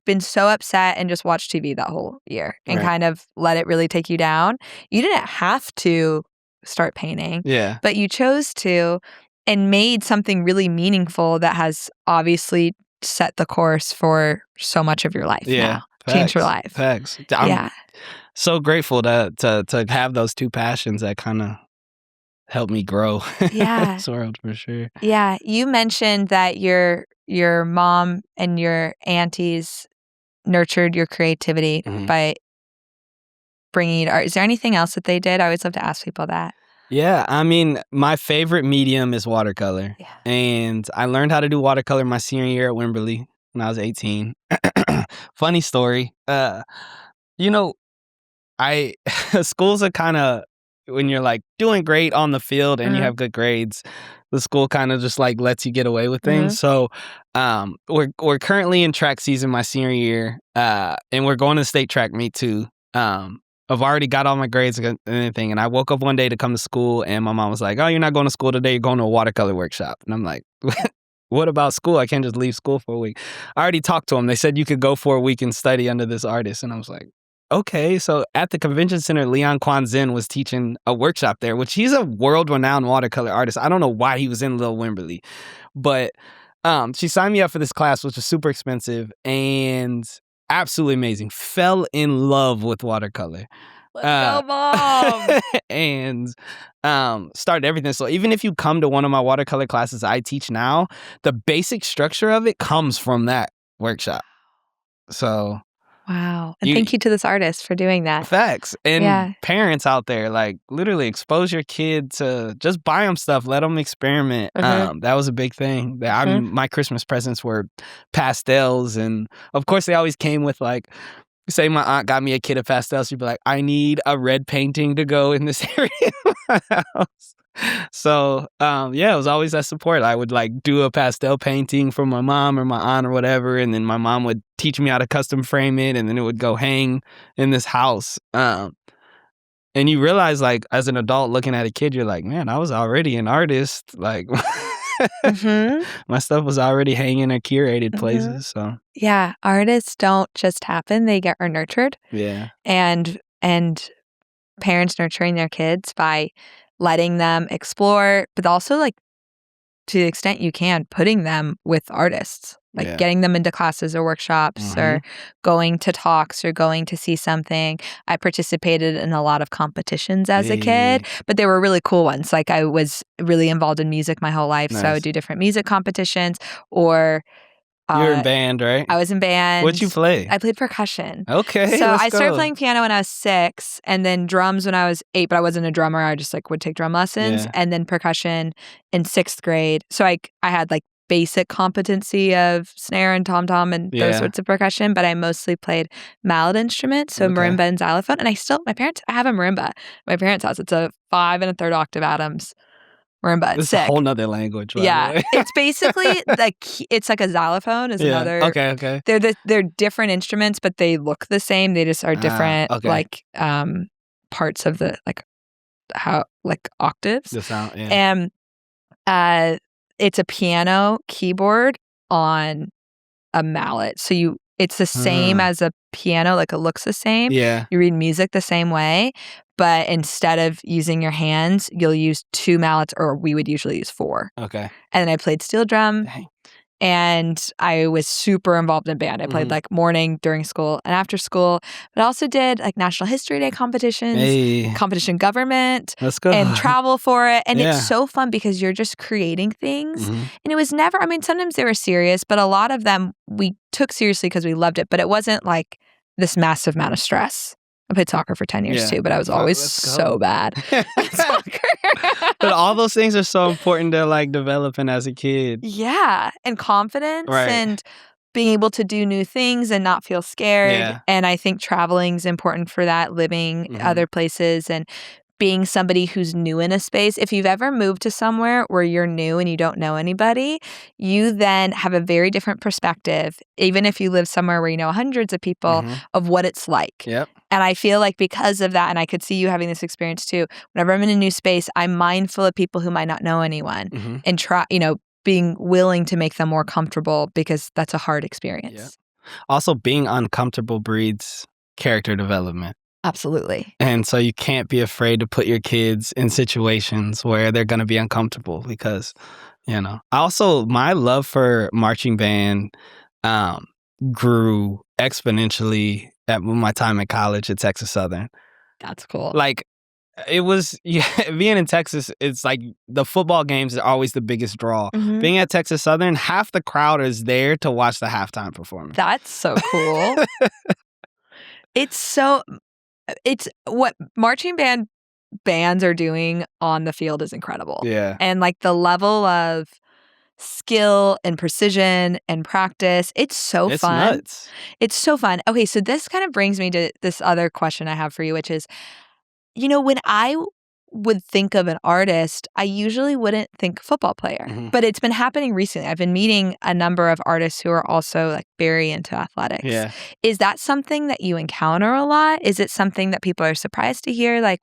S1: been so upset and just watched TV that whole year and kind of let it really take you down. You didn't have to start painting, but you chose to and made something really meaningful that has obviously set the course for so much of your life now. Changed your life.
S2: Facts. I'm so grateful to have those 2 passions that kind of helped me grow in this world, for sure.
S1: Yeah. You mentioned that your mom and your aunties nurtured your creativity by bringing you to art. Is there anything else that they did? I always love to ask people that.
S2: Yeah, I mean, my favorite medium is watercolor.
S1: Yeah.
S2: And I learned how to do watercolor my senior year at Wimberley when I was 18. Funny story. Schools are kind of, when you're doing great on the field and you have good grades, the school kind of just lets you get away with things. So we're currently in track season my senior year, and we're going to the state track meet too. I've already got all my grades and everything, and I woke up one day to come to school, and my mom was like, oh, you're not going to school today, you're going to a watercolor workshop. And I'm like, what about school? I can't just leave school for a week. I already talked to them. They said you could go for a week and study under this artist. And I was like, okay. So at the convention center, Leon Kwan-Zin was teaching a workshop there, which he's a world-renowned watercolor artist. I don't know why he was in Little Wimberley, but she signed me up for this class, which was super expensive and absolutely amazing. Fell in love with watercolor.
S1: Let's go, Mom!
S2: And started everything. So even if you come to one of my watercolor classes I teach now, the basic structure of it comes from that workshop. So
S1: wow. And thank you to this artist for doing that.
S2: Facts. And parents out there, literally expose your kid to just buy them stuff, let them experiment. That was a big thing. My Christmas presents were pastels, and of course they always came with say my aunt got me a kit of pastels, she'd be like, I need a red painting to go in this area of my house. So, yeah, it was always that support. I would like do a pastel painting for my mom or my aunt or whatever, and then my mom would teach me how to custom frame it, and then it would go hang in this house. And you realize, like, as an adult looking at a kid, you're like, man, I was already an artist. Like,
S1: Mhm.
S2: my stuff was already hanging at curated
S1: Mhm.
S2: places. So,
S1: Yeah, artists don't just happen, they are nurtured,
S2: yeah,
S1: and parents nurturing their kids by letting them explore, but also, like, to the extent you can, putting them with artists, like
S2: yeah.
S1: getting them into classes or workshops
S2: Hmm.
S1: or going to talks or going to see something. I participated in a lot of competitions as a kid,
S2: Hey,
S1: but they were really cool ones. Like I was really involved in music my whole life, so I would
S2: nice.
S1: do different music competitions or
S2: You're in
S1: uh,
S2: band, right?
S1: I was in
S2: What you
S1: band.
S2: play?
S1: I played percussion.
S2: Okay,
S1: So
S2: let's
S1: I started
S2: go.
S1: playing piano when I was 6 and then drums when I was 8, but I wasn't a drummer. I just like would take drum lessons
S2: Yeah,
S1: and then percussion in 6th grade. So I had like basic competency of snare and tom-tom and those
S2: yeah.
S1: sorts of percussion, but I mostly played mallet instruments, so
S2: Okay.
S1: marimba and xylophone. And I have a marimba. My parents' house. It's a 5 1/3 octave Adams marimba. It's
S2: This is a whole
S1: sick.
S2: nother language, by the
S1: Yeah,
S2: way.
S1: it's basically like it's like a xylophone is
S2: Yeah.
S1: another.
S2: Okay. Okay.
S1: They're different instruments, but they look the same. They just are
S2: Ah.
S1: different,
S2: Okay.
S1: like, parts of the like, how like, octaves.
S2: The sound. Yeah.
S1: And, uh, it's a piano keyboard on a mallet. So it's the same
S2: Hmm.
S1: as a piano, like, it looks the same.
S2: Yeah.
S1: You read music the same way, but instead of using your hands, you'll use 2 mallets, or we would usually use 4.
S2: Okay.
S1: And then I played steel drum,
S2: Dang.
S1: and I was super involved in band. I played,
S2: Mhm.
S1: like, morning, during school, and after school, but I also did, like, National History Day competitions,
S2: Hey,
S1: competition government,
S2: let's go.
S1: and travel for it, and it's
S2: Yeah.
S1: so fun because you're just creating things,
S2: Mhm.
S1: and it was never I mean, sometimes they were serious, but a lot of them we took seriously because we loved it, but it wasn't, like, this massive amount of stress. I played soccer for 10 years
S2: Yeah.
S1: too, but I was always
S2: Let's
S1: so
S2: go.
S1: bad at soccer.
S2: But all those things are so important to like developing as a kid.
S1: Yeah, and confidence
S2: Right.
S1: and being able to do new things and not feel scared,
S2: Yeah.
S1: and I think traveling's important for that, living
S2: Mhm.
S1: other places and being somebody who's new in a space. If you've ever moved to somewhere where you're new and you don't know anybody, you then have a very different perspective, even if you live somewhere where you know hundreds of people,
S2: Mhm.
S1: of what it's like.
S2: Yep.
S1: And I feel like because of that, and I could see you having this experience too, whenever I'm in a new space, I'm mindful of people who might not know anyone
S2: Mhm.
S1: and being willing to make them more comfortable because that's a hard
S2: Yep.
S1: experience.
S2: Also, being uncomfortable breeds character development.
S1: Absolutely.
S2: And so you can't be afraid to put your kids in situations where they're going to be uncomfortable because, my love for marching band um, grew exponentially at my time in college at Texas Southern.
S1: That's cool.
S2: Like, it was, yeah, being in Texas, it's like the football games are always the biggest draw.
S1: Mhm.
S2: Being at Texas Southern, half the crowd is there to watch the halftime performance.
S1: That's so cool. It's so it's what marching bands are doing on the field is incredible.
S2: Yeah.
S1: And, like, the level of skill and precision and practice, it's so
S2: It's
S1: fun.
S2: nuts.
S1: It's so fun. Okay, so this kind of brings me to this other question I have for you, which is, when I would think of an artist, I usually wouldn't think football player,
S2: Mhm.
S1: but it's been happening recently. I've been meeting a number of artists who are also, like, very into athletics.
S2: Yeah.
S1: Is that something that you encounter a lot? Is it something that people are surprised to hear? Like,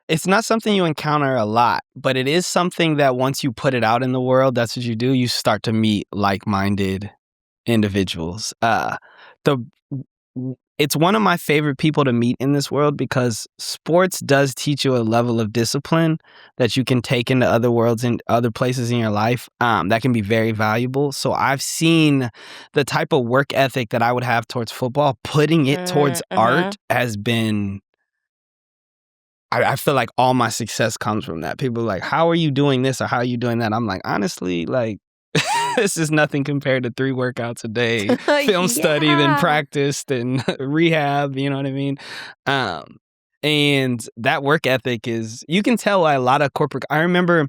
S2: It's not something you encounter a lot, but it is something that once you put it out in the world, that's what you do. You start to meet like-minded individuals. The it's one of my favorite people to meet in this world because sports does teach you a level of discipline that you can take into other worlds and other places in your life that can be very valuable. So I've seen the type of work ethic that I would have towards football, putting it towards art
S1: mhm.
S2: has been I feel like all my success comes from that. People are like, how are you doing this or how are you doing that? I'm like, honestly, like, this is nothing compared to 3 workouts a day, film study, then
S1: Yeah.
S2: practice, then rehab, you know what I mean? Um, and that work ethic is, you can tell why a lot of corporate, I remember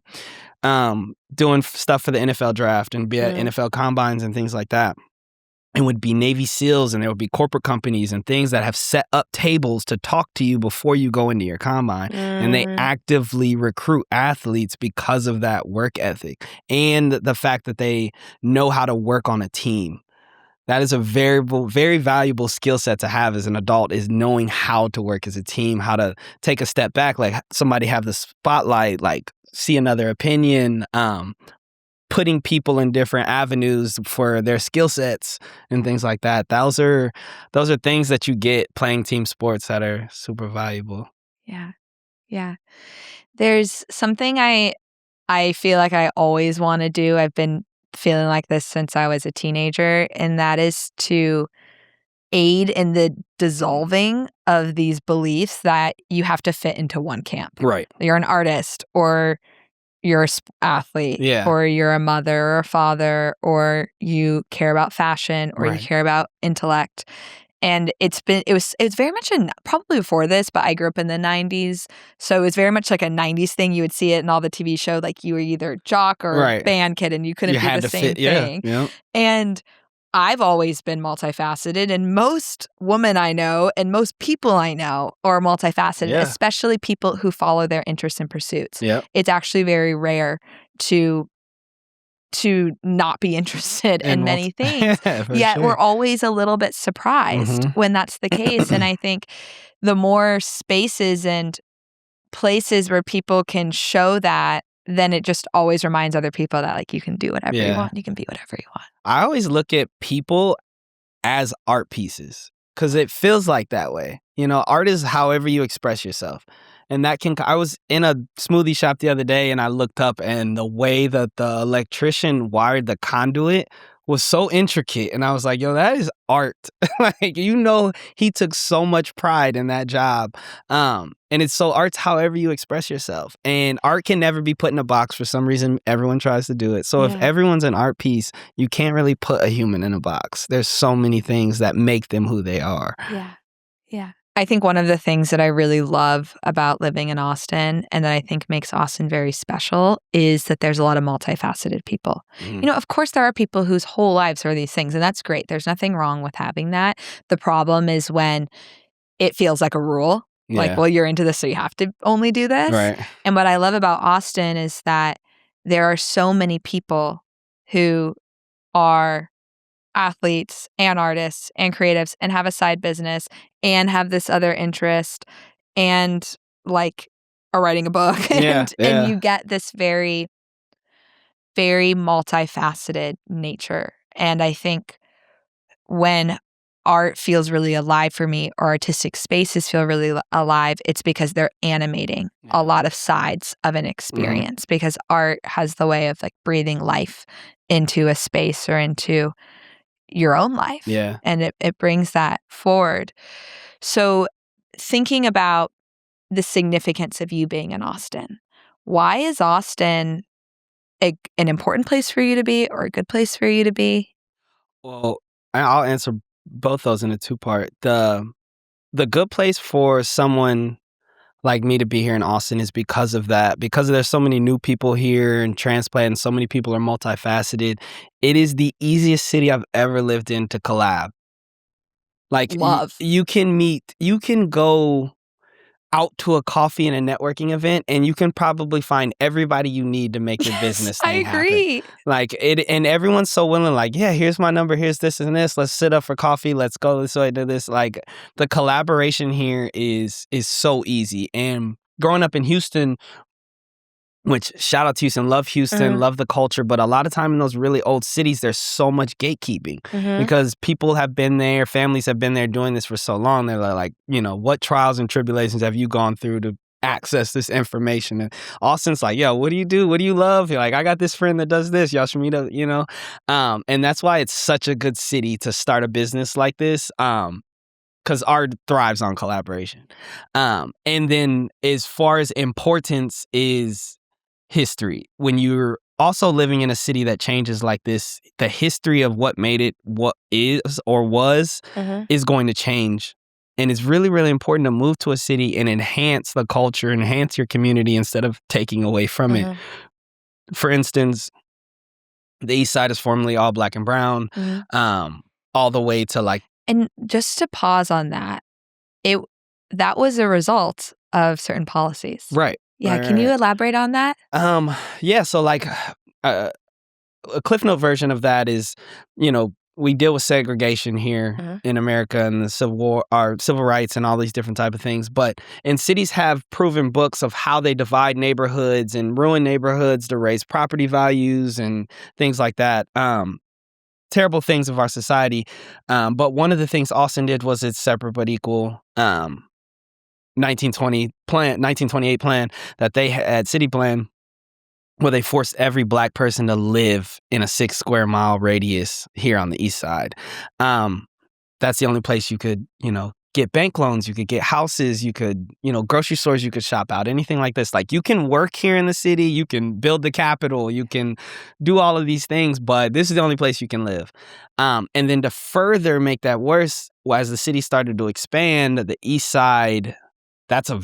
S2: doing stuff for the NFL draft and be at
S1: Mm.
S2: NFL combines and things like that. it would be Navy SEALs, and there would be corporate companies and things that have set up tables to talk to you before you go into your combine. And they actively recruit athletes because of that work ethic and the fact that they know how to work on a team. That is a very valuable skill set to have as an adult, is knowing how to work as a team, how to take a step back, like somebody have the spotlight, like see another opinion, putting people in different avenues for their skill sets and things like that. Those are things that you get playing team sports that are super valuable.
S1: Yeah. Yeah. There's something I feel like I always want to do. I've been feeling like this since I was a teenager, and that is to aid in the dissolving of these beliefs that you have to fit into one camp.
S2: Right.
S1: You're an artist, or you're an athlete,
S2: Yeah.
S1: or you're a mother or a father, or you care about fashion, or you
S2: Right.
S1: care about intellect. And it was very much probably before this, but I grew up in the 90s. So it was very much like a 90s thing. You would see it in all the TV show, like you were either jock or
S2: Right.
S1: band kid, and you couldn't
S2: You
S1: be
S2: had
S1: the
S2: to
S1: same
S2: fit. Yeah.
S1: thing.
S2: Yeah.
S1: And I've always been multifaceted, and most women I know and most people I know are multifaceted,
S2: Yeah.
S1: especially people who follow their interests and pursuits.
S2: Yeah.
S1: It's actually very rare to not be interested in many things, yet we're always a little bit surprised when that's the case. And I think the more spaces and places where people can show that, then it just always reminds other people that, like, you can do whatever you want, you can be whatever you want.
S2: I always look at people as art pieces because it feels like that way. You know, art is however you express yourself. And I was in a smoothie shop the other day, and I looked up, and the way that the electrician wired the conduit was so intricate. And I was like, yo, that is art. Like, he took so much pride in that job. And art's however you express yourself. And art can never be put in a box. For some reason, everyone tries to do it. So if everyone's an art piece, you can't really put a human in a box. There's so many things that make them who they are.
S1: Yeah. Yeah. I think one of the things that I really love about living in Austin, and that I think makes Austin very special, is that there's a lot of multifaceted people. You know, of course, there are people whose whole lives are these things, and that's great. There's nothing wrong with having that. The problem is when it feels like a rule. Like, well, you're into this, so you have to only do this.
S2: Right.
S1: And what I love about Austin is that there are so many people who are athletes and artists and creatives and have a side business and have this other interest and, like, are writing a book. And you get this very, very multifaceted nature. And I think when art feels really alive for me, or artistic spaces feel really alive, it's because they're animating a lot of sides of an experience, because art has the way of, like, breathing life into a space or into your own life.
S2: Yeah.
S1: And it brings that forward. So thinking about the significance of you being in Austin, why is Austin an important place for you to be, or a good place for you to be?
S2: Well, I'll answer both those in a two-part. The good place for someone like me to be here in Austin is because of that. Because there's so many new people here and transplant, and so many people are multifaceted. It is the easiest city I've ever lived in to collab. Like,
S1: Love.
S2: You can go out to a coffee and a networking event, and you can probably find everybody you need to make your business thing happen. I agree. Like, and everyone's so willing, like, yeah, here's my number, here's this and this, let's sit up for coffee, let's go this way, do this. Like, the collaboration here is so easy. And growing up in Houston, which, shout out to Houston, love the culture, but a lot of time in those really old cities, there's so much gatekeeping because people have been there, families have been there doing this for so long. They're like, you know, what trials and tribulations have you gone through to access this information? And Austin's like, yo, what do you do? What do you love? You're like, I got this friend that does this. Y'all should meet up, you know? And that's why it's such a good city to start a business like this. Because art thrives on collaboration. And then as far as importance is history. When you're also living in a city that changes like this, the history of what made it what is or was is going to change. And it's really, really important to move to a city and enhance the culture, enhance your community instead of taking away from it. For instance, the East Side is formerly all Black and brown. all the way to like
S1: And just to pause on that, that was a result of certain policies.
S2: right.
S1: Yeah,
S2: Right,
S1: can you
S2: right.
S1: elaborate on that?
S2: Yeah, so like uh, a Cliff Note version of that is, we deal with segregation here
S1: Uh-huh.
S2: in America and the Civil War, our civil rights, and all these different type of things. And cities have proven books of how they divide neighborhoods and ruin neighborhoods to raise property values and things like that. Terrible things of our society. But one of the things Austin did was its separate but equal 1928 plan that they had, city plan, where they forced every Black person to live in a 6 square mile radius here on the east side. That's the only place you could, get bank loans, you could get houses, you could, grocery stores you could shop out, anything like this. Like, you can work here in the city, you can build the Capitol, you can do all of these things, but this is the only place you can live. And then to further make that worse, as the city started to expand, the east side, that's a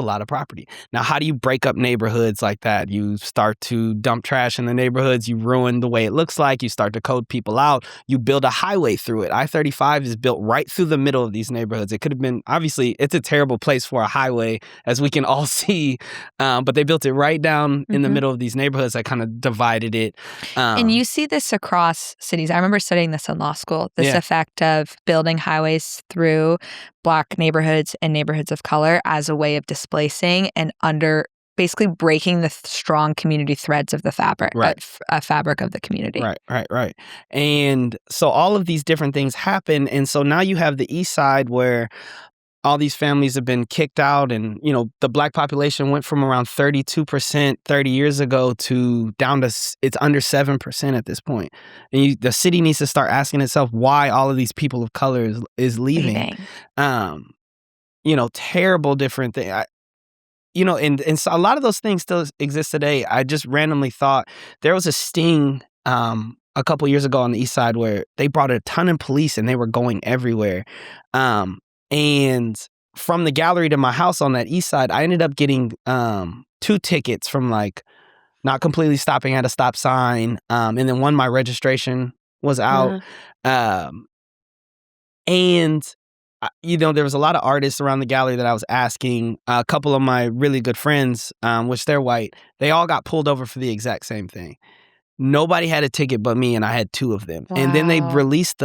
S2: lot of property. Now, how do you break up neighborhoods like that? You start to dump trash in the neighborhoods. You ruin the way it looks like. You start to code people out. You build a highway through it. I-35 is built right through the middle of these neighborhoods. It could have been, obviously, it's a terrible place for a highway, as we can all see, but they built it right down in the middle of these neighborhoods that kind of divided it.
S1: And you see this across cities. I remember studying this in law school, this
S2: Yeah.
S1: effect of building highways through Black neighborhoods and neighborhoods of color as a way of displacing and basically breaking the strong community threads of the fabric,
S2: Right.
S1: Fabric of the community.
S2: Right. And so all of these different things happen. And so now you have the east side where all these families have been kicked out, and the Black population went from around 32% 30 years ago to down to it's under 7% at this point. And the city needs to start asking itself why all of these people of color is leaving. Terrible different thing. And so a lot of those things still exist today. I just randomly thought there was a sting a couple years ago on the east side where they brought a ton of police and they were going everywhere. And from the gallery to my house on that east side, I ended up getting 2 tickets from like not completely stopping at a stop sign. And then my registration was out. And there was a lot of artists around the gallery that I was asking. A couple of my really good friends, which they're white, they all got pulled over for the exact same thing. Nobody had a ticket but me, and I had 2 of them. Wow. And then they released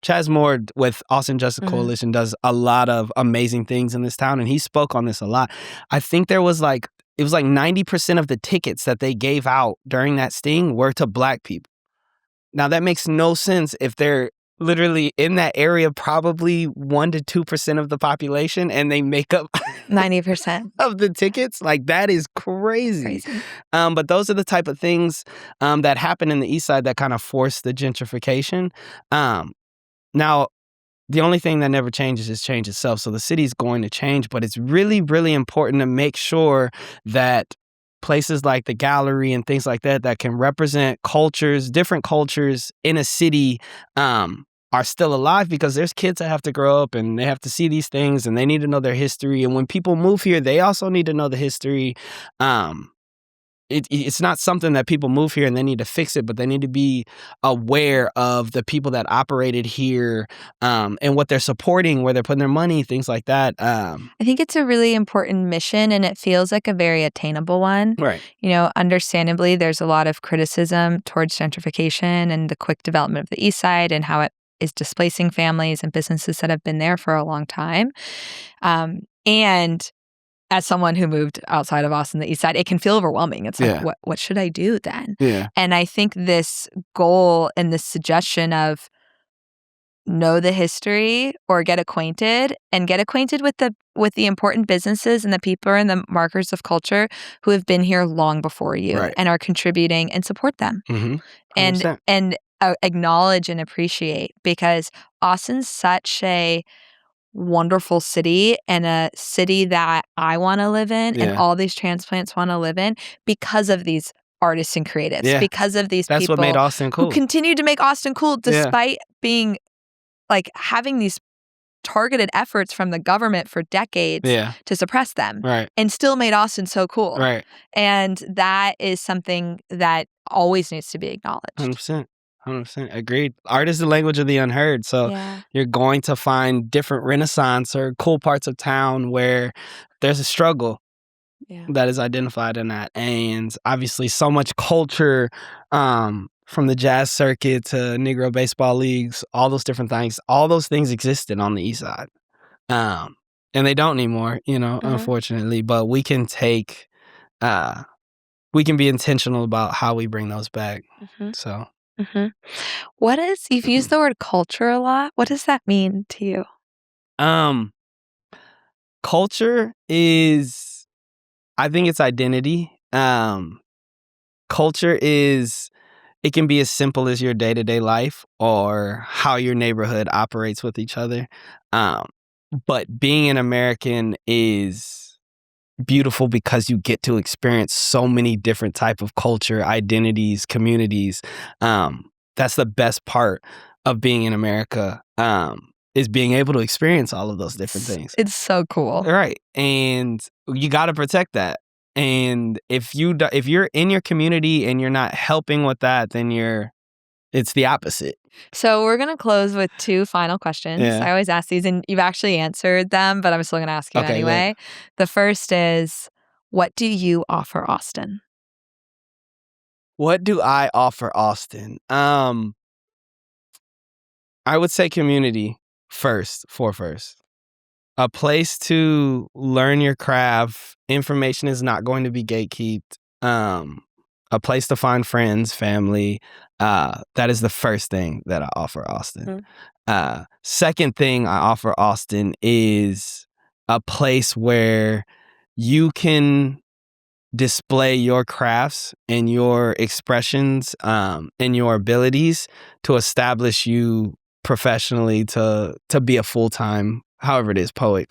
S2: Chaz Moore with Austin Justice Coalition does a lot of amazing things in this town, and he spoke on this a lot. I think it was like 90% of the tickets that they gave out during that sting were to Black people. Now, that makes no sense if they're literally in that area, probably 1 to 2% of the population, and they make up
S1: 90%
S2: of the tickets. Like, that is crazy. But those are the type of things that happen in the east side that kind of force the gentrification. Now, the only thing that never changes is change itself. So the city's going to change, but it's really, really important to make sure that places like the gallery and things like that can represent different cultures in a city, are still alive, because there's kids that have to grow up and they have to see these things and they need to know their history. And when people move here, they also need to know the history. It's not something that people move here and they need to fix it, but they need to be aware of the people that operated here, and what they're supporting, where they're putting their money, things like that.
S1: I think it's a really important mission, and it feels like a very attainable one.
S2: Right.
S1: Understandably, there's a lot of criticism towards gentrification and the quick development of the east side and how it is displacing families and businesses that have been there for a long time. And as someone who moved outside of Austin, the east side, it can feel overwhelming. It's like, what should I do then?
S2: Yeah.
S1: And I think this goal and this suggestion of know the history or get acquainted with the important businesses and the people and the markers of culture who have been here long before you and are contributing, and support them. And acknowledge and appreciate, because Austin's such a wonderful city, and a city that I want to live in, and all these transplants want to live in, because of these artists and creatives, because of these
S2: That's
S1: people
S2: what made Austin cool.
S1: who continue to make Austin cool despite being like having these targeted efforts from the government for decades
S2: Yeah.
S1: to suppress them,
S2: Right.
S1: and still made Austin so cool.
S2: Right.
S1: And that is something that always needs to be acknowledged.
S2: 100%. 100%. Agreed. Art is the language of the unheard. So
S1: Yeah.
S2: you're going to find different Renaissance or cool parts of town where there's a struggle
S1: Yeah.
S2: that is identified in that. And obviously so much culture, from the jazz circuit to Negro baseball leagues, all those different things, all those things existed on the East Side. And they don't anymore, unfortunately, but we can we can be intentional about how we bring those back. So,
S1: You've used the word culture a lot. What does that mean to you?
S2: Culture is, I think it's identity. Culture is, it can be as simple as your day-to-day life or how your neighborhood operates with each other. But being an American is beautiful because you get to experience so many different type of culture, identities, communities. That's the best part of being in America, is being able to experience all of those different things.
S1: It's so cool.
S2: Right. And you got to protect that. And if you're in your community and you're not helping with that, then it's the opposite.
S1: So we're going to close with 2 final questions.
S2: Yeah.
S1: I always ask these, and you've actually answered them, but I'm still going to ask you
S2: Okay,
S1: anyway. The first is, what do you offer Austin?
S2: What do I offer Austin? I would say community first. A place to learn your craft. Information is not going to be gatekept. A place to find friends, family. That is the first thing that I offer Austin. Second thing I offer Austin is a place where you can display your crafts and your expressions, and your abilities to establish you professionally to be a full-time, however it is, poet,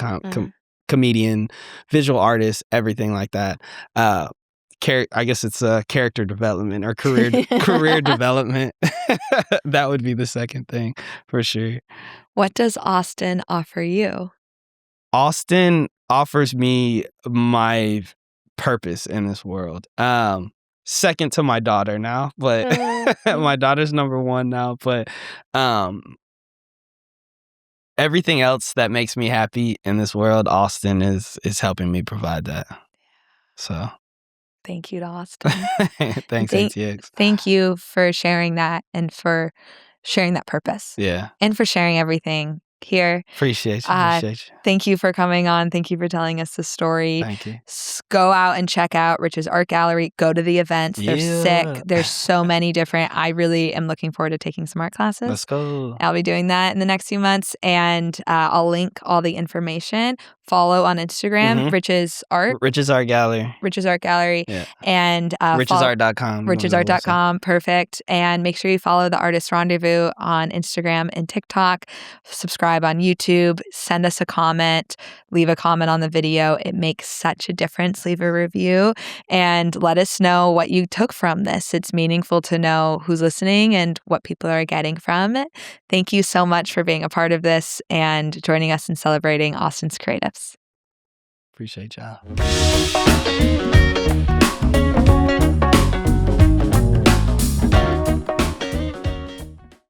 S2: comedian, visual artist, everything like that. I guess it's character development or career development. That would be the second thing for sure.
S1: What does Austin offer you?
S2: Austin offers me my purpose in this world. Second to my daughter now, but my daughter's number one now, but everything else that makes me happy in this world, Austin is helping me provide that. So
S1: thank you to Austin.
S2: Thanks, ATX.
S1: Thank you for sharing that and for sharing that purpose.
S2: Yeah.
S1: And for sharing everything here.
S2: Appreciate you.
S1: Thank you for coming on. Thank you for telling us the story.
S2: Thank you.
S1: Go out and check out Rich's Art Gallery. Go to the events. They're sick. There's so many different. I really am looking forward to taking some art classes.
S2: Let's go.
S1: I'll be doing that in the next few months, and I'll link all the information. Follow on Instagram, Rich's Art.
S2: Rich's Art Gallery.
S1: Rich's Art Gallery.
S2: Yeah.
S1: And
S2: richesart.com.
S1: richesart.com. Perfect. And make sure you follow the Artist Rendezvous on Instagram and TikTok. Subscribe on YouTube. Send us a comment. Leave a comment on the video. It makes such a difference. Leave a review and let us know what you took from this. It's meaningful to know who's listening and what people are getting from it. Thank you so much for being a part of this and joining us in celebrating Austin's creatives.
S2: Appreciate y'all.